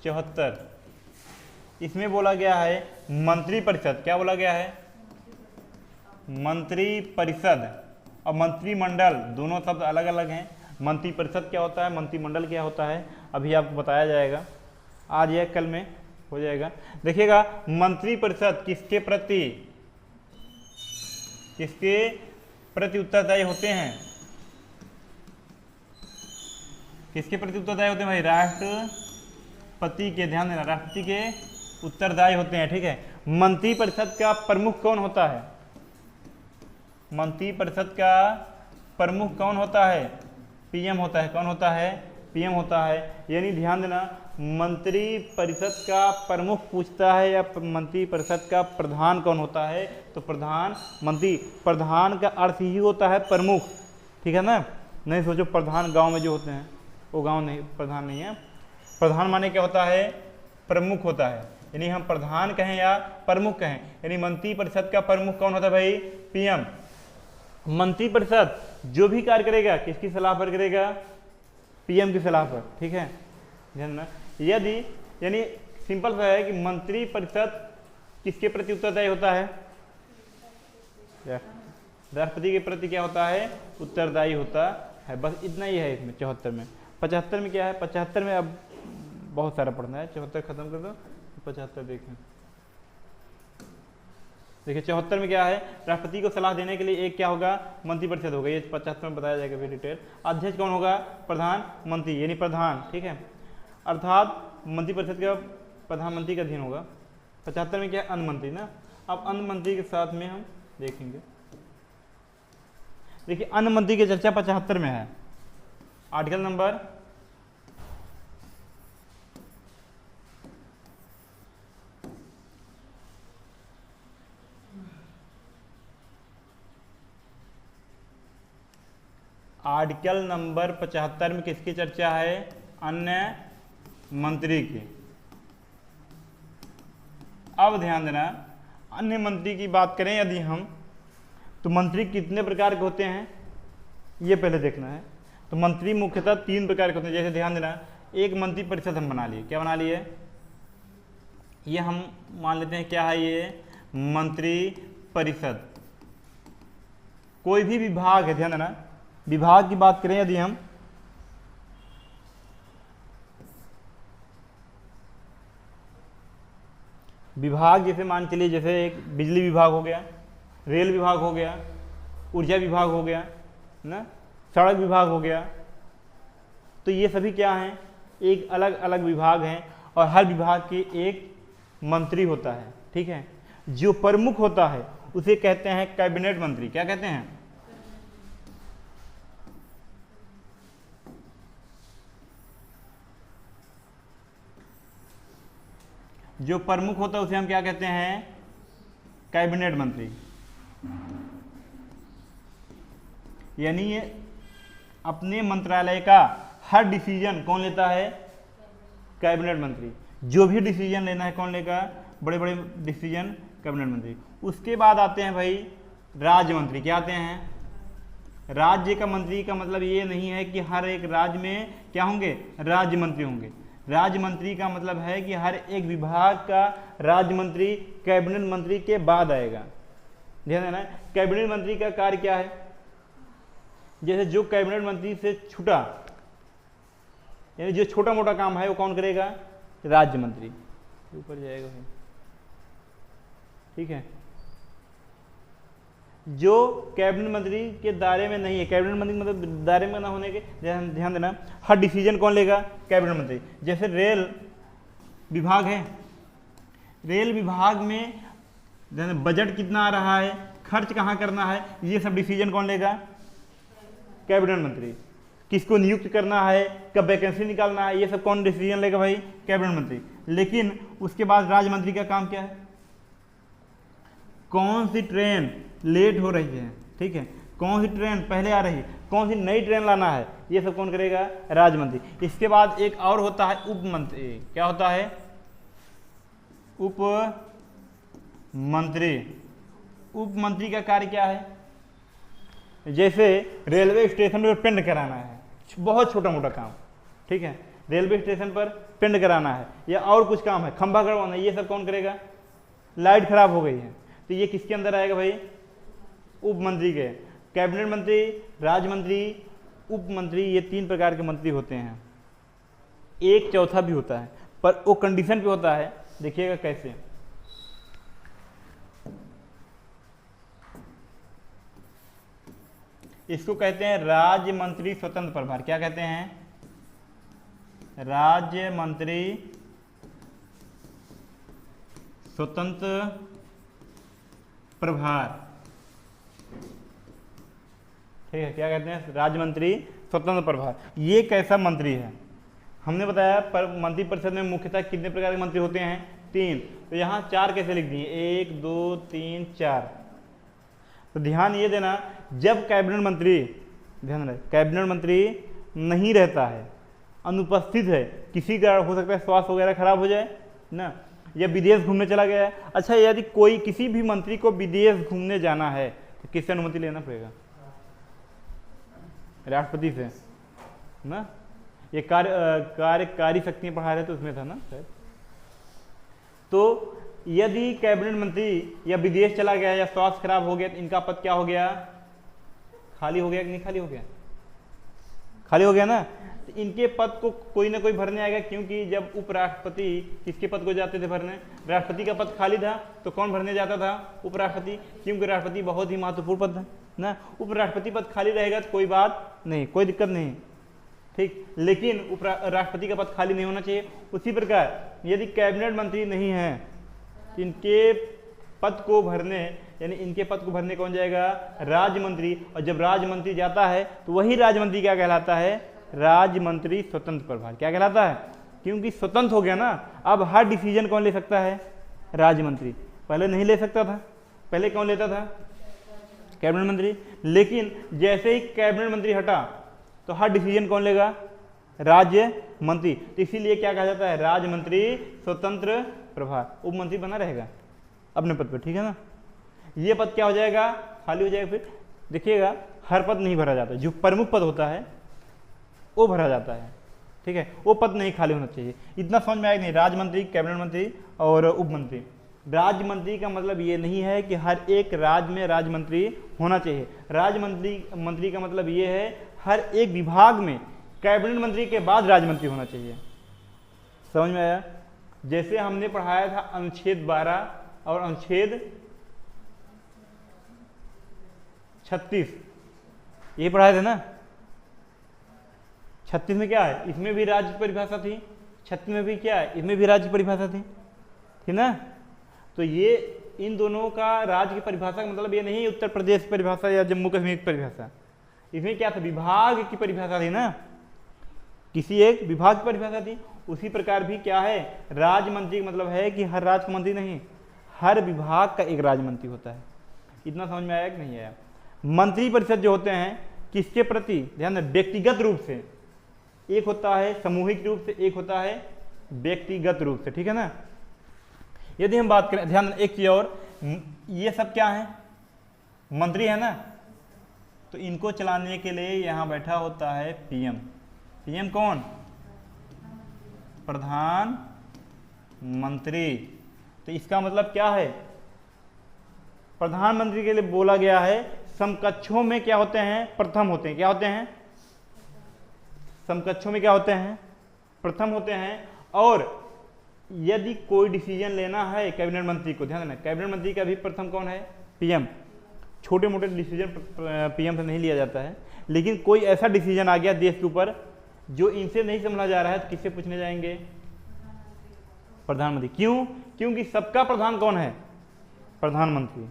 74, इसमें बोला गया है मंत्रिपरिषद, क्या बोला गया है, मंत्रिपरिषद और मंत्रिमंडल दोनों शब्द अलग अलग हैं। मंत्रिपरिषद क्या होता है, मंत्रिमंडल क्या होता है, अभी आपको बताया जाएगा, आज या कल में हो जाएगा। देखिएगा, मंत्रिपरिषद किसके प्रति उत्तरदायी होते हैं, किसके प्रति उत्तरदायी होते हैं भाई, राष्ट्रपति के, ध्यान देना, राष्ट्रपति के उत्तरदायी होते हैं, ठीक है। मंत्रिपरिषद का प्रमुख कौन होता है, मंत्रिपरिषद का प्रमुख कौन होता है, PM होता है, कौन होता है, PM होता है। यानी ध्यान देना, मंत्रिपरिषद का प्रमुख पूछता है या मंत्रिपरिषद का प्रधान कौन होता है, तो प्रधान, प्रधान का अर्थ ही होता है प्रमुख, ठीक है ना। नहीं सोचो प्रधान गांव में जो होते हैं वो गांव नहीं, प्रधान नहीं है। प्रधान माने क्या होता है, प्रमुख होता है, यानी हम प्रधान कहें या प्रमुख कहें, यानी मंत्रिपरिषद का प्रमुख कौन होता है भाई, PM। मंत्रिपरिषद जो भी कार्य करेगा किसकी सलाह पर करेगा, PM की सलाह पर, ठीक है, ध्यान देना। यदि यानी सिंपल सा है कि मंत्रिपरिषद किसके प्रति उत्तरदायी होता है, राष्ट्रपति के प्रति क्या होता है, उत्तरदायी होता है। बस इतना ही है इसमें 74 में। 75 में क्या है, 75 में अब बहुत सारा पढ़ना है, 74 खत्म कर दो, 75 देखें। देखिए 74 में क्या है, राष्ट्रपति को सलाह देने के लिए एक क्या होगा, मंत्रिपरिषद होगा, ये 75 में बताया जाएगा फिर डिटेल। अध्यक्ष कौन होगा, प्रधानमंत्री, यानी प्रधान, ठीक है, अर्थात मंत्रिपरिषद का प्रधानमंत्री का अधीन होगा। 75 में क्या है, अन्य मंत्री ना। अब अन्य मंत्री के साथ में हम देखेंगे, देखिए अन्य मंत्री की चर्चा 75 में है। आर्टिकल नंबर आर्टिकल नंबर 75 में किसकी चर्चा है, अन्य मंत्री की। अब ध्यान देना, अन्य मंत्री की बात करें यदि हम, तो मंत्री कितने प्रकार के होते हैं ये पहले देखना है। तो मंत्री मुख्यतः 3 प्रकार के होते हैं। जैसे ध्यान देना, एक मंत्री परिषद हम बना लिए, क्या बना लिए, ये हम मान लेते हैं क्या है, ये मंत्री परिषद। कोई भी विभाग है, ध्यान देना, विभाग की बात करें यदि हम, विभाग जैसे मान चलिए, जैसे एक बिजली विभाग हो गया, रेल विभाग हो गया, ऊर्जा विभाग हो गया ना, सड़क विभाग हो गया, तो ये सभी क्या हैं, एक अलग अलग विभाग हैं और हर विभाग के एक मंत्री होता है, ठीक है। जो प्रमुख होता है उसे कहते हैं कैबिनेट मंत्री। क्या कहते हैं, जो प्रमुख होता है उसे हम क्या कहते हैं, कैबिनेट मंत्री। यानी ये अपने मंत्रालय का हर डिसीजन कौन लेता है, कैबिनेट मंत्री। जो भी डिसीजन लेना है कौन लेगा, बड़े बड़े डिसीजन कैबिनेट मंत्री। उसके बाद आते हैं भाई राज्य मंत्री। क्या आते हैं, राज्य का मंत्री का मतलब ये नहीं है कि हर एक राज्य में क्या होंगे, राज्य मंत्री होंगे। राज्य मंत्री का मतलब है कि हर एक विभाग का राज्य मंत्री कैबिनेट मंत्री के बाद आएगा। ध्यान देना, कैबिनेट मंत्री का कार्य क्या है, जैसे जो कैबिनेट मंत्री से छूटा, यानी जो छोटा मोटा काम है वो कौन करेगा? राज्य मंत्री। ऊपर जाएगा भाई, ठीक है। जो कैबिनेट मंत्री के दायरे में नहीं है, कैबिनेट मंत्री मतलब दायरे में ना होने के, ध्यान देना, हर डिसीजन कौन लेगा? कैबिनेट मंत्री। जैसे रेल विभाग है, रेल विभाग में बजट कितना आ रहा है, खर्च कहाँ करना है, ये सब डिसीजन कौन लेगा? कैबिनेट मंत्री। किसको नियुक्त करना है, कब वैकेंसी निकालना है, ये सब कौन डिसीजन लेगा भाई? कैबिनेट मंत्री। लेकिन उसके बाद राज्य मंत्री का काम क्या है? कौन सी ट्रेन लेट हो रही है, ठीक है, कौन सी ट्रेन पहले आ रही है, कौन सी नई ट्रेन लाना है, ये सब कौन करेगा? राज्य मंत्री। इसके बाद एक और होता है उप मंत्री। क्या होता है? उप मंत्री। उप मंत्री का कार्य क्या है? जैसे रेलवे स्टेशन पर पेंट कराना है, बहुत छोटा मोटा काम, ठीक है, रेलवे स्टेशन पर पेंट कराना है, या और कुछ काम है, खंभा करवाना है, ये सब कौन करेगा? लाइट खराब हो गई है, तो ये किसके अंदर आएगा भाई? उप मंत्री के। कैबिनेट मंत्री, राज्य मंत्री, उप मंत्री, ये 3 प्रकार के मंत्री होते हैं। एक चौथा भी होता है, पर वो कंडीशन पे होता है, देखिएगा कैसे। इसको कहते हैं राज्य मंत्री स्वतंत्र प्रभार। क्या कहते हैं? राज्य मंत्री स्वतंत्र प्रभार, ठीक है। क्या कहते हैं? राज्य मंत्री स्वतंत्र प्रभार। ये कैसा मंत्री है? हमने बताया पर मंत्री परिषद में मुख्यतः कितने प्रकार के मंत्री होते हैं? 3। तो यहाँ 4 कैसे लिख दिए? 1 2 3 4। तो ध्यान ये देना, जब कैबिनेट मंत्री, ध्यान रहे, कैबिनेट मंत्री नहीं रहता है, अनुपस्थित है, किसी का हो सकता है स्वास्थ्य वगैरह खराब हो जाए ना, या विदेश घूमने चला गया है। अच्छा, यदि कोई किसी भी मंत्री को विदेश घूमने जाना है तो किससे अनुमति लेना पड़ेगा? राष्ट्रपति से ना। ये कार्यकारी शक्तियां पढ़ा रहे थे उसमें था ना शायद। तो यदि कैबिनेट मंत्री या विदेश चला गया या स्वास्थ्य खराब हो गया तो इनका पद क्या हो गया? खाली हो गया कि नहीं खाली हो गया? खाली हो गया ना। तो इनके पद को कोई ना कोई भरने आएगा, क्योंकि जब उपराष्ट्रपति किसके पद को जाते थे भरने? राष्ट्रपति का पद खाली था तो कौन भरने जाता था? उपराष्ट्रपति, क्योंकि राष्ट्रपति बहुत ही महत्वपूर्ण पद है ना। उपराष्ट्रपति पद खाली रहेगा तो कोई बात नहीं, कोई दिक्कत नहीं, ठीक। लेकिन राष्ट्रपति का पद खाली नहीं होना चाहिए। उसी प्रकार यदि कैबिनेट मंत्री नहीं है, इनके पद को भरने, यानी इनके पद को भरने कौन जाएगा? राज्य मंत्री। और जब राज्य मंत्री जाता है तो वही राज्य मंत्री क्या कहलाता है? राज्य मंत्री स्वतंत्र प्रभार। क्या कहलाता है? क्योंकि स्वतंत्र हो गया ना, अब हर डिसीजन कौन ले सकता है? राज्य मंत्री। पहले नहीं ले सकता था, पहले कौन लेता था? कैबिनेट मंत्री। लेकिन जैसे ही कैबिनेट मंत्री हटा तो हर डिसीजन कौन लेगा? राज्य मंत्री। तो इसीलिए क्या कहा जाता है? राज्य मंत्री स्वतंत्र प्रभार। उप मंत्री बना रहेगा अपने पद पर, ठीक है ना। ये पद क्या हो जाएगा? खाली हो जाएगा। फिर देखिएगा, हर पद नहीं भरा जाता, जो प्रमुख पद होता है वो भरा जाता है, ठीक है, वो पद नहीं खाली होना चाहिए। इतना समझ में आएगा नहीं? राज्य मंत्री, कैबिनेट मंत्री और उप मंत्री। राज्य मंत्री का मतलब ये नहीं है कि हर एक राज्य में राज्य मंत्री होना चाहिए। राज्य मंत्री का मतलब ये है हर एक विभाग में कैबिनेट मंत्री के बाद राज्य मंत्री होना चाहिए। समझ में आया? जैसे हमने पढ़ाया था अनुच्छेद 12 और अनुच्छेद 36, ये पढ़ाए थे ना। 36 में क्या है? इसमें भी राज्य की परिभाषा थी। 36 में भी क्या है? इसमें भी राज्य की परिभाषा थी, ठीक ना। तो ये इन दोनों का राज्य की परिभाषा का मतलब ये नहीं उत्तर प्रदेश की परिभाषा या जम्मू कश्मीर की परिभाषा। इसमें क्या था? विभाग की परिभाषा थी ना, किसी एक विभाग की परिभाषा थी। उसी प्रकार भी क्या है? राज्य मंत्री का मतलब है कि हर राज्य का मंत्री नहीं, हर विभाग का एक राज्य मंत्री होता है। इतना समझ में आया कि नहीं आया? मंत्री परिषद जो होते हैं किसके प्रति? ध्यान दें, व्यक्तिगत रूप से। एक होता है सामूहिक रूप से, एक होता है व्यक्तिगत रूप से, ठीक है ना। यदि हम बात करें, ध्यान दें एक चीज और, ये सब क्या है? मंत्री है ना। तो इनको चलाने के लिए यहां बैठा होता है पीएम। पीएम कौन? प्रधानमंत्री। तो इसका मतलब क्या है? प्रधानमंत्री के लिए बोला गया है समकक्षों में क्या होते हैं, प्रथम होते हैं। क्या होते हैं, समकक्षों में क्या होते हैं, प्रथम होते हैं। और यदि कोई डिसीजन लेना है कैबिनेट मंत्री को, ध्यान देना कैबिनेट मंत्री का भी प्रथम कौन है, पीएम। छोटे मोटे डिसीजन पीएम से नहीं लिया जाता है, लेकिन कोई ऐसा डिसीजन आ गया देश के ऊपर जो इनसे नहीं संभला जा रहा है, तो किससे पूछने जाएंगे, प्रधानमंत्री। क्यों, क्योंकि सबका प्रधान कौन है, प्रधानमंत्री।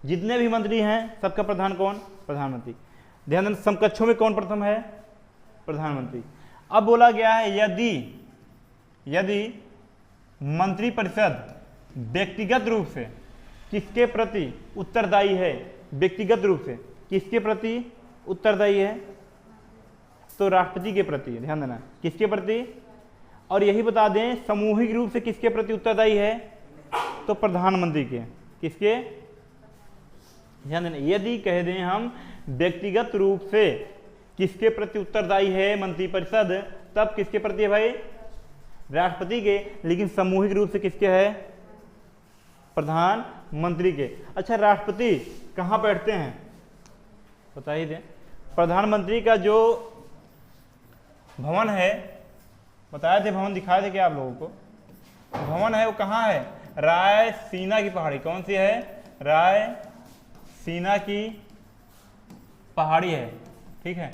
जितने भी मंत्री हैं सबका प्रधान कौन, प्रधानमंत्री। ध्यान देना समकक्षों में कौन प्रथम है, प्रधानमंत्री। अब बोला गया है यदि मंत्रिपरिषद व्यक्तिगत रूप से किसके प्रति उत्तरदायी है, व्यक्तिगत रूप से किसके प्रति उत्तरदायी है, तो राष्ट्रपति के प्रति। ध्यान देना किसके प्रति, और यही बता दें सामूहिक रूप से किसके प्रति उत्तरदायी है, तो प्रधानमंत्री के। किसके, ध्यान देना यदि कह दें हम व्यक्तिगत रूप से किसके प्रति उत्तरदायी है मंत्रिपरिषद, तब किसके प्रति है भाई, राष्ट्रपति के। लेकिन सामूहिक रूप से किसके है, प्रधानमंत्री के। अच्छा, राष्ट्रपति कहाँ बैठते हैं बता ही दें। प्रधानमंत्री का जो भवन है, बताए थे भवन, दिखाए थे क्या आप लोगों को, भवन है वो कहाँ है, रायसीना की पहाड़ी। कौन सी है, रायसीना की पहाड़ी है, ठीक है।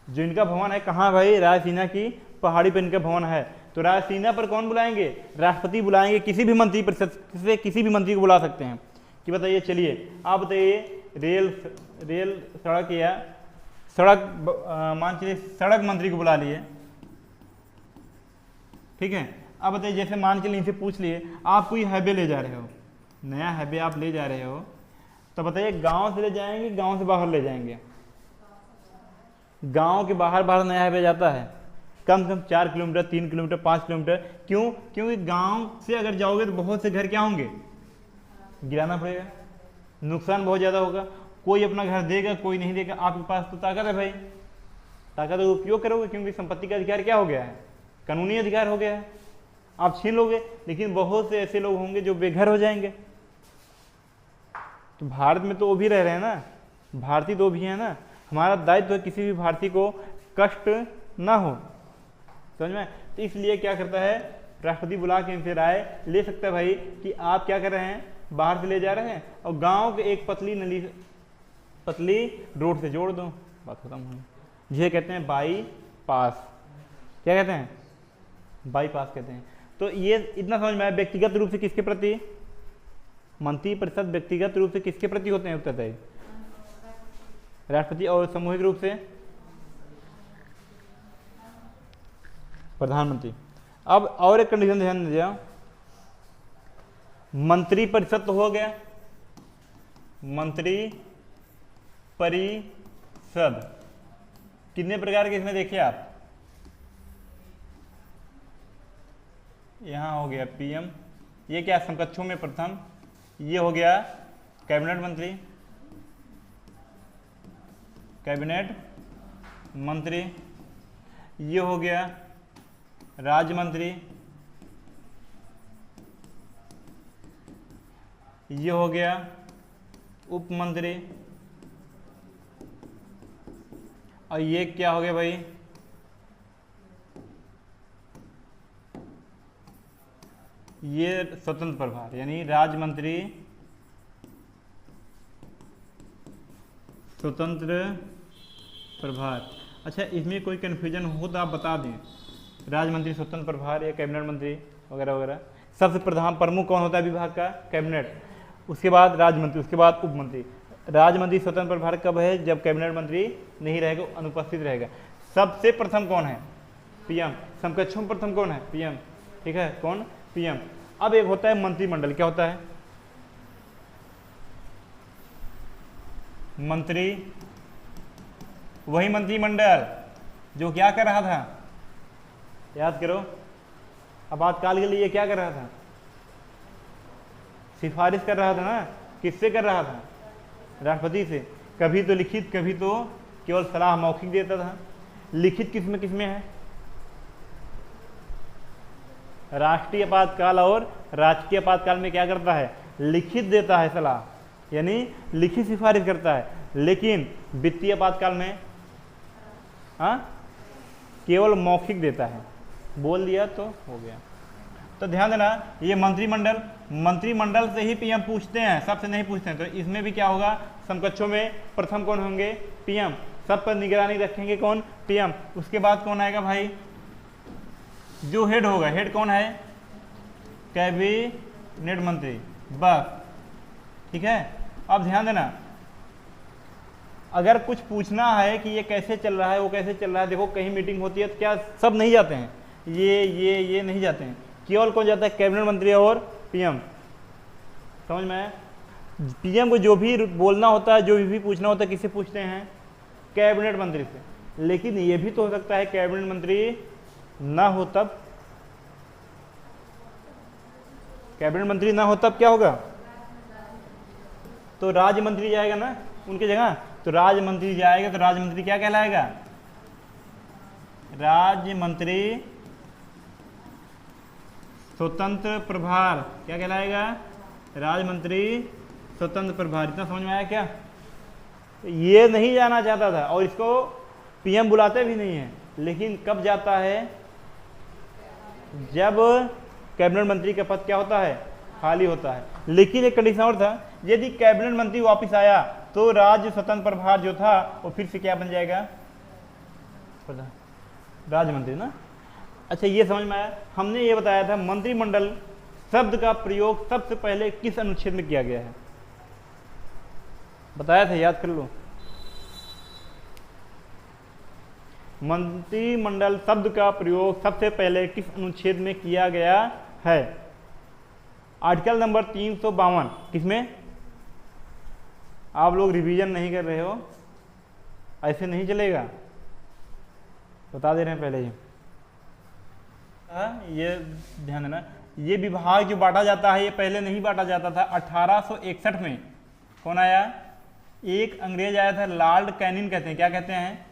जो इनका भवन है कहाँ भाई, रायसीना की पहाड़ी पर इनका भवन है। तो रायसीना पर कौन बुलाएंगे, राष्ट्रपति बुलाएंगे। किसी भी मंत्री परिषद से किसी भी मंत्री को बुला सकते हैं कि बताइए, चलिए आप बताइए, रेल सड़क या सड़क मान चलिए सड़क मंत्री को बुला लिए, ठीक है। अब बताइए, जैसे मान चलिए इनसे पूछ लिए, आप कोई हाईवे ले जा रहे हो, नया हाईवे आप ले जा रहे हो, तो बताइए गांव से ले जाएंगे, गांव से बाहर ले जाएंगे। गांव के बाहर नया हाईवे जाता है, कम से कम 4 किलोमीटर, 3 किलोमीटर, 5 किलोमीटर। क्यों, क्योंकि गांव से अगर जाओगे तो बहुत से घर क्या होंगे, गिराना पड़ेगा, नुकसान बहुत ज़्यादा होगा। कोई अपना घर देगा, कोई नहीं देगा। आपके पास तो ताकत है भाई, ताकत का उपयोग करोगे, क्योंकि संपत्ति का अधिकार क्या हो गया है, कानूनी अधिकार हो गया है, आप छीन लोगे। लेकिन बहुत से ऐसे लोग होंगे जो बेघर हो जाएंगे। तो भारत में तो वो भी रह रहे हैं ना, भारतीय तो भी है ना। हमारा दायित्व है किसी भी भारतीय को कष्ट ना हो, समझ में। तो इसलिए क्या करता है, राष्ट्रपति बुला के इनसे राय ले सकता है भाई कि आप क्या कर रहे हैं, बाहर से ले जा रहे हैं और गांव के एक पतली रोड से जोड़ दो, बात खत्म हुई। जिसे कहते हैं बाईपास। क्या कहते हैं, बाईपास कहते हैं। तो ये इतना समझ में आया। व्यक्तिगत रूप से किसके प्रति, मंत्रिपरिषद व्यक्तिगत रूप से किसके प्रति होते हैं उत्तरदायी, राष्ट्रपति। और सामूहिक रूप से प्रधानमंत्री। अब और एक कंडीशन ध्यान दीजिए, मंत्रिपरिषद तो हो गया, मंत्री परिषद कितने प्रकार के इसमें देखिए आप, यहां हो गया पीएम, ये क्या समकक्षों में प्रथम, ये हो गया कैबिनेट मंत्री, कैबिनेट मंत्री, ये हो गया राज्य मंत्री, ये हो गया उप मंत्री, और ये क्या हो गया भाई, ये स्वतंत्र प्रभार, यानी राज्य मंत्री स्वतंत्र प्रभार। अच्छा, इसमें कोई कन्फ्यूजन हो तो आप बता दें, राज्य मंत्री स्वतंत्र प्रभार या कैबिनेट मंत्री वगैरह वगैरह। सबसे प्रधान प्रमुख कौन होता है विभाग का, कैबिनेट, उसके बाद राज्य मंत्री, उसके बाद उप मंत्री। राज्य मंत्री स्वतंत्र प्रभार कब है, जब कैबिनेट मंत्री नहीं रहेगा, अनुपस्थित रहेगा। सबसे प्रथम कौन है, पीएम। समकक्षों में प्रथम कौन है, पीएम, ठीक है, कौन, पीएम। अब एक होता है मंत्रिमंडल, क्या होता है, मंत्री, वही मंत्रिमंडल जो क्या कर रहा था, याद करो, आपातकाल के लिए क्या कर रहा था, सिफारिश कर रहा था ना, किससे कर रहा था, राष्ट्रपति से। कभी तो लिखित, कभी तो केवल सलाह मौखिक देता था। लिखित किसमें है, राष्ट्रीय आपातकाल और राजकीय आपातकाल में क्या करता है, लिखित देता है सलाह, यानी लिखित सिफारिश करता है, लेकिन वित्तीय आपातकाल में केवल मौखिक देता है, बोल दिया तो हो गया। तो ध्यान देना, ये मंत्रिमंडल से ही पीएम पूछते हैं, सबसे नहीं पूछते हैं। तो इसमें भी क्या होगा, समकक्षों में प्रथम कौन होंगे, पीएम। सब पर निगरानी रखेंगे कौन, पीएम। उसके बाद कौन आएगा भाई, जो हेड होगा, हेड कौन है, कैबिनेट मंत्री, बस, ठीक है। अब ध्यान देना, अगर कुछ पूछना है कि ये कैसे चल रहा है, वो कैसे चल रहा है, देखो कहीं मीटिंग होती है तो क्या सब नहीं जाते हैं, ये नहीं जाते हैं, केवल कौन जाता है, कैबिनेट मंत्री और पीएम। समझ में आया? पीएम को जो भी बोलना होता है, जो भी पूछना होता है, किससे पूछते हैं, कैबिनेट मंत्री से। लेकिन ये भी तो हो सकता है कैबिनेट मंत्री ना हो तब, कैबिनेट मंत्री ना हो तब क्या होगा, तो राज्य मंत्री जाएगा ना उनकी जगह। तो राज्य मंत्री जाएगा, तो राज्य मंत्री क्या कहलाएगा, राज्य मंत्री स्वतंत्र प्रभार, क्या कहलाएगा, राज्य मंत्री स्वतंत्र प्रभार। इतना समझ में आया क्या? ये नहीं जाना चाहता था और इसको पीएम बुलाते भी नहीं है, लेकिन कब जाता है, जब कैबिनेट मंत्री का पद क्या होता है, खाली होता है। लेकिन एक कंडीशन और था, यदि कैबिनेट मंत्री वापस आया तो राज्य स्वतंत्र प्रभार जो था वो फिर से क्या बन जाएगा, पता, राज्य मंत्री ना। अच्छा, ये समझ में आया? हमने ये बताया था मंत्रिमंडल शब्द का प्रयोग सबसे पहले किस अनुच्छेद में किया गया है, बताया था, याद कर लो। मंत्रिमंडल शब्द का प्रयोग सबसे पहले किस अनुच्छेद में किया गया है, आर्टिकल नंबर 352। किसमें? आप लोग रिवीजन नहीं कर रहे हो, ऐसे नहीं चलेगा, बता दे रहे हैं पहले ही। ये ध्यान देना, ये विभाग जो बांटा जाता है, ये पहले नहीं बांटा जाता था। 1861 में कौन आया, एक अंग्रेज आया था, लॉर्ड कैनिंग कहते हैं, क्या कहते हैं,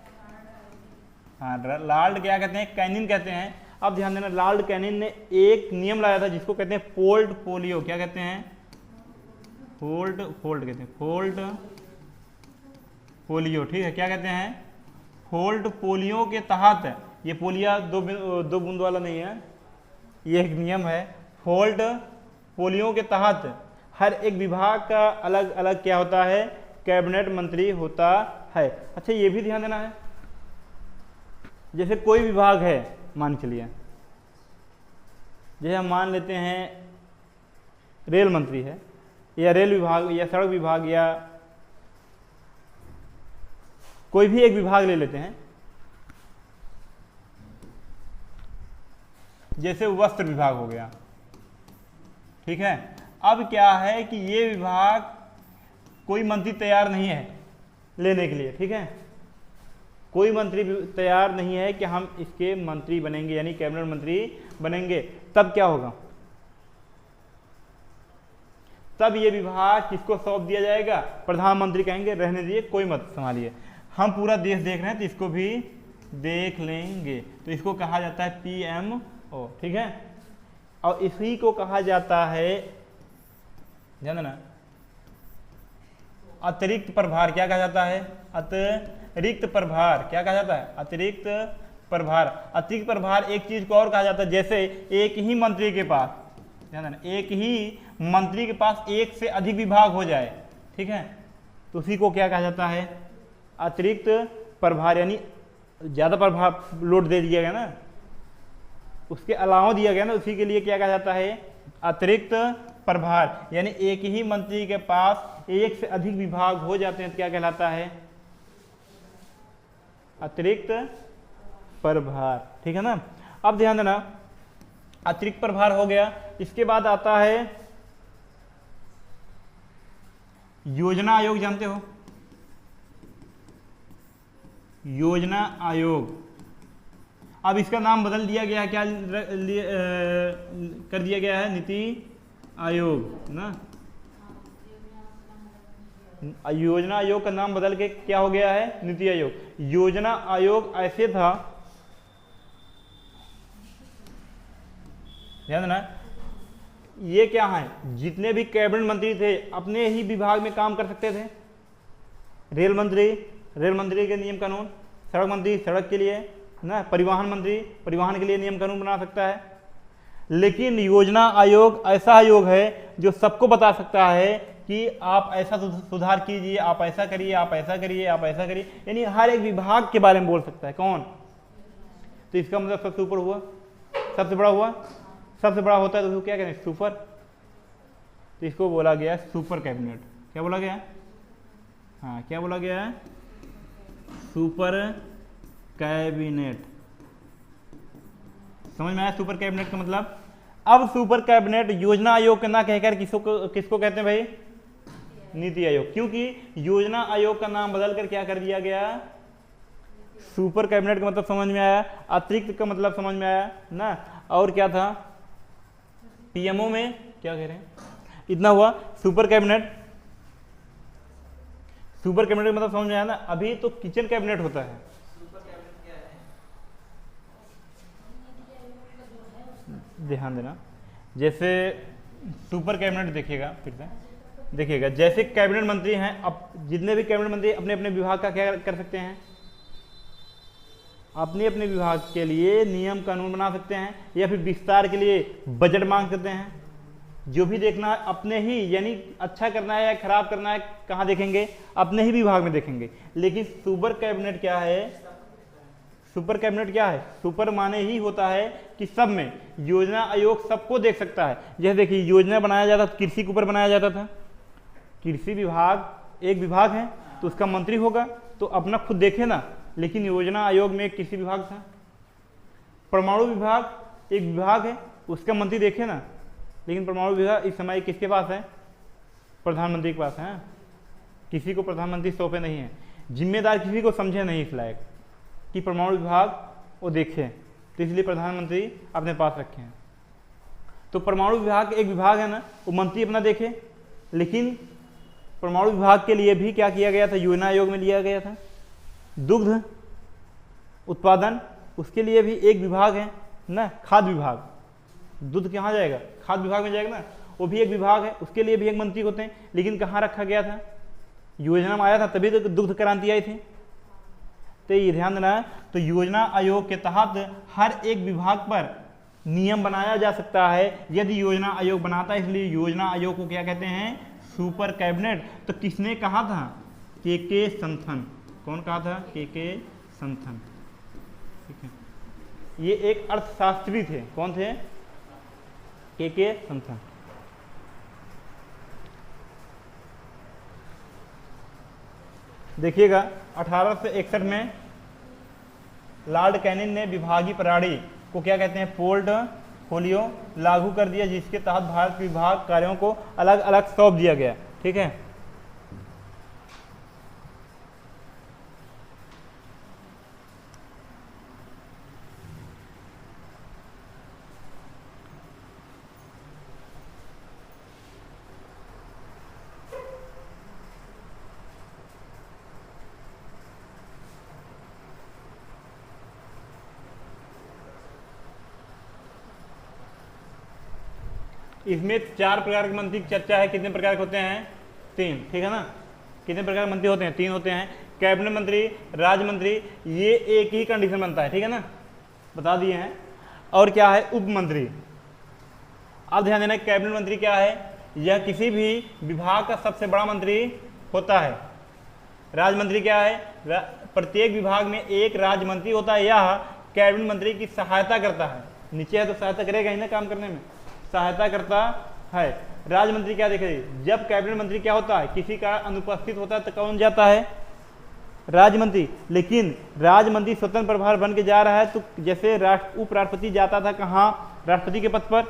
हाँ, लॉर्ड क्या कहते हैं, कैनिंग कहते हैं। अब ध्यान देना, लॉर्ड कैनिंग ने एक नियम लाया था जिसको कहते हैं फोल्ड पोलियो, क्या कहते हैं, फोल्ड कहते हैं, फोल्ड पोलियो, ठीक है, क्या कहते हैं, फोल्ड पोलियो के तहत, ये पोलिया दो बूंद वाला नहीं है, ये एक नियम है। फोल्ड पोलियो के तहत हर एक विभाग का अलग अलग क्या होता है, कैबिनेट मंत्री होता है। अच्छा, ये भी ध्यान देना है, जैसे कोई विभाग है, मान चलिए, जैसे हम मान लेते हैं रेल मंत्री है, या रेल विभाग, या सड़क विभाग, या कोई भी एक विभाग ले लेते हैं, जैसे वस्त्र विभाग हो गया, ठीक है। अब क्या है कि ये विभाग कोई मंत्री तैयार नहीं है लेने के लिए, ठीक है, कोई मंत्री तैयार नहीं है कि हम इसके मंत्री बनेंगे, यानी कैबिनेट मंत्री बनेंगे। तब क्या होगा, तब ये विभाग किसको सौंप दिया जाएगा, प्रधानमंत्री कहेंगे रहने दिए, कोई मत संभालिए, हम पूरा देश देख रहे हैं तो इसको भी देख लेंगे। तो इसको कहा जाता है PMO, ठीक है। और इसी को कहा जाता है, ध्यान देना, अतिरिक्त प्रभार। क्या कहा जाता है, अतिरिक्त प्रभार, क्या कहा जाता है, अतिरिक्त प्रभार। अतिरिक्त प्रभार एक चीज को और कहा जाता है, जैसे एक ही मंत्री के पास, ध्यान देना, एक ही मंत्री के पास एक से अधिक विभाग हो जाए, ठीक है, तो उसी को क्या कहा जाता है, अतिरिक्त प्रभार। यानी ज्यादा प्रभार लोड दे दिया गया ना, उसके अलावा दिया गया ना, उसी के लिए क्या कहा जाता है, अतिरिक्त प्रभार। यानी एक ही मंत्री के पास एक से अधिक विभाग हो जाते हैं तो क्या कहलाता है, अतिरिक्त प्रभार, ठीक है ना। अब ध्यान देना, अतिरिक्त प्रभार हो गया, इसके बाद आता है योजना आयोग। जानते हो योजना आयोग, अब इसका नाम बदल दिया गया है, क्या कर दिया गया है, नीति आयोग ना। योजना आयोग का नाम बदल के क्या हो गया है, नीति आयोग। योजना आयोग ऐसे था, ध्यान देना, ये क्या है, जितने भी कैबिनेट मंत्री थे अपने ही विभाग में काम कर सकते थे। रेल मंत्री के नियम कानून, सड़क मंत्री सड़क के लिए ना, परिवहन मंत्री परिवहन के लिए नियम कानून बना सकता है। लेकिन योजना आयोग ऐसा आयोग है जो सबको बता सकता है कि आप ऐसा सुधार कीजिए, आप ऐसा करिए, आप ऐसा करिए, आप ऐसा करिए, यानी हर एक विभाग के बारे में बोल सकता है। कौन? तो इसका मतलब सबसे ऊपर हुआ, सबसे बड़ा हुआ, सबसे बड़ा होता है तो उसको क्या करें, सुपर। तो इसको बोला गया है सुपर कैबिनेट। क्या बोला गया? हाँ, क्या बोला गया है? Super cabinet. समझ में आया सुपर कैबिनेट का मतलब? अब सुपर कैबिनेट योजना आयोग के ना कहकर किसको कहते हैं भाई? नीति आयोग। क्योंकि योजना आयोग का नाम बदलकर क्या कर दिया गया? सुपर कैबिनेट का मतलब समझ में आया, अतिरिक्त का मतलब समझ में आया ना। और क्या था पीएमओ में, क्या कह रहे हैं, इतना हुआ सुपर कैबिनेट। सुपर कैबिनेट का मतलब समझ में आया ना। अभी तो किचन कैबिनेट होता है। ध्यान देना, जैसे सुपर कैबिनेट देखिएगा, फिर से देखिएगा, जैसे कैबिनेट मंत्री हैं, अब जितने भी कैबिनेट मंत्री अपने अपने विभाग का क्या कर सकते हैं, अपने अपने विभाग के लिए नियम कानून बना सकते हैं, या फिर विस्तार के लिए बजट मांग सकते हैं। जो भी देखना है अपने ही, यानी अच्छा करना है या खराब करना है, कहाँ देखेंगे? अपने ही विभाग में देखेंगे। लेकिन सुपर कैबिनेट क्या है? सुपर कैबिनेट क्या है? सुपर माने ही होता है कि सब में, योजना आयोग सबको देख सकता है। जैसे देखिए, योजना बनाया जाता था, कृषि के ऊपर बनाया जाता था। कृषि विभाग एक विभाग है तो उसका मंत्री होगा, तो अपना खुद देखे ना। लेकिन योजना आयोग में कृषि विभाग था। परमाणु विभाग एक विभाग है, उसका मंत्री देखे ना। लेकिन परमाणु विभाग इस समय किसके पास है? प्रधानमंत्री के पास है। किसी को प्रधानमंत्री सौंपे नहीं है, जिम्मेदार किसी को समझे नहीं इस लायक कि परमाणु विभाग वो देखे, तो इसलिए प्रधानमंत्री अपने पास रखे हैं। तो परमाणु विभाग एक विभाग है ना, वो मंत्री अपना देखे। लेकिन परमाणु विभाग के लिए भी क्या किया गया था? योजना आयोग में लिया गया था। दुग्ध उत्पादन, उसके लिए भी एक विभाग है ना, खाद्य विभाग। दूध कहाँ जाएगा? खाद्य विभाग में जाएगा ना, वो भी एक विभाग है, उसके लिए भी एक मंत्री होते हैं। लेकिन कहाँ रखा गया था? योजना में आया था तभी तो दुग्ध क्रांति आई थी। तो ये ध्यान देना है। तो योजना आयोग के तहत हर एक विभाग पर नियम बनाया जा सकता है यदि योजना आयोग बनाता है। इसलिए योजना आयोग को क्या कहते हैं? Super cabinet. तो किसने कहा था? के संथन। कौन कहा था? के संथन। ठीक है, ये एक अर्थशास्त्री थे। कौन थे? के संथन। देखिएगा, 1861 में लॉर्ड कैनिंग ने विभागीय प्रणाली को क्या कहते हैं? पोर्टफोलियो लागू कर दिया, जिसके तहत भारत के विभाग कार्यों को अलग अलग सौंप दिया गया। ठीक है, इसमें 4 प्रकार के मंत्री की चर्चा है। कितने प्रकार के होते हैं? 3। ठीक है ना। कितने प्रकार के मंत्री होते हैं? 3 होते हैं। कैबिनेट मंत्री, राज्य मंत्री, ये एक ही कंडीशन बनता है। ठीक है ना, बता दिए हैं। और क्या है? उप मंत्री। अब ध्यान देना, कैबिनेट मंत्री क्या है? यह किसी भी विभाग का सबसे बड़ा मंत्री होता है। राज्य मंत्री क्या है? प्रत्येक विभाग में एक राज्य मंत्री होता है। यह कैबिनेट मंत्री की सहायता करता है। नीचे है तो सहायता करेगा ही ना, काम करने में सहायता करता है। राज्य मंत्री क्या देखे? जब कैबिनेट मंत्री क्या होता है? किसी का अनुपस्थित होता है तो कौन जाता है? राज्य मंत्री। लेकिन राज्य मंत्री स्वतंत्र प्रभार बन के जा रहा है, तो जैसे उपराष्ट्रपति जाता था कहाँ? राष्ट्रपति के पद पर,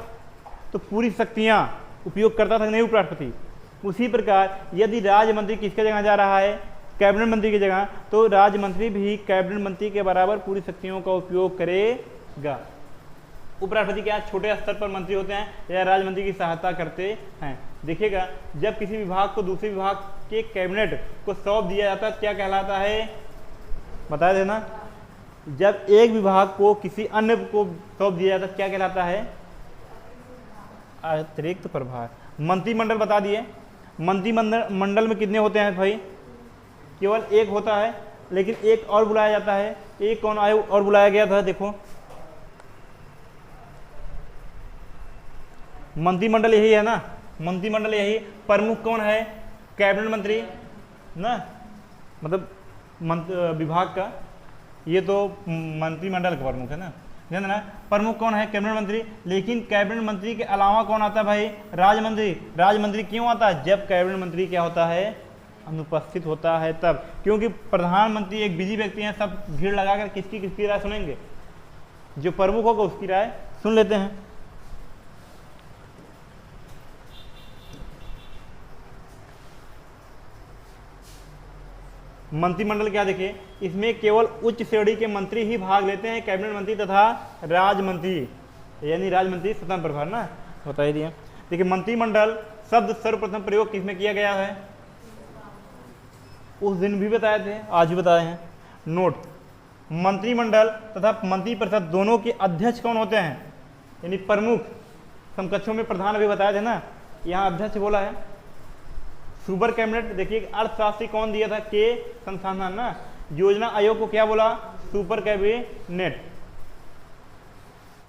तो पूरी शक्तियां उपयोग करता था नहीं उपराष्ट्रपति। उसी प्रकार यदि राज्य मंत्री किसके जगह जा रहा है? कैबिनेट मंत्री की जगह, तो राज्य मंत्री भी कैबिनेट मंत्री के बराबर पूरी शक्तियों का उपयोग करेगा। उपराष्ट्रपति क्या छोटे स्तर पर मंत्री होते हैं या राज्य मंत्री की सहायता करते हैं। देखिएगा, जब किसी विभाग को दूसरे विभाग के कैबिनेट को सौंप दिया जाता है क्या कहलाता है? बता देना। जब एक विभाग को किसी अन्य को सौंप दिया जाता है क्या कहलाता है? अतिरिक्त प्रभार। मंत्रिमंडल बता दिए, मंत्रिमंडल में कितने होते हैं भाई? केवल एक होता है, लेकिन एक और बुलाया जाता है। एक कौन आया और बुलाया गया था? देखो मंत्रिमंडल यही है ना, मंत्रिमंडल यही। प्रमुख कौन है? कैबिनेट मंत्री ना, मतलब विभाग का, ये तो मंत्रिमंडल का प्रमुख है ना, ध्यान देना। प्रमुख कौन है? कैबिनेट मंत्री। लेकिन कैबिनेट मंत्री के अलावा कौन आता है भाई? राज्य मंत्री। राज्य मंत्री क्यों आता है? जब कैबिनेट मंत्री क्या होता है? अनुपस्थित होता है तब, क्योंकि प्रधानमंत्री एक बिजी व्यक्ति हैं, सब भीड़ लगाकर किसकी राय सुनेंगे? जो प्रमुख होगा उसकी राय सुन लेते हैं। मंत्रिमंडल क्या देखिए, इसमें केवल उच्च श्रेणी के मंत्री ही भाग लेते हैं, कैबिनेट मंत्री तथा राज्य मंत्री, यानी राज्य मंत्री स्वतंत्र प्रभार ना, बता दिया। देखिए मंत्रिमंडल शब्द सर्वप्रथम प्रयोग किसमें किया गया है? उस दिन भी बताए थे, आज भी बताए हैं। नोट, मंत्रिमंडल तथा मंत्रिपरिषद दोनों के अध्यक्ष कौन होते हैं? यानी प्रमुख। समकक्षों में प्रधान अभी बताए थे ना, यहाँ अध्यक्ष बोला है। सुपर कैबिनेट देखिए, अर्थशास्त्री कौन दिया था? के संस्थान ना। योजना आयोग को क्या बोला? Super cabinet.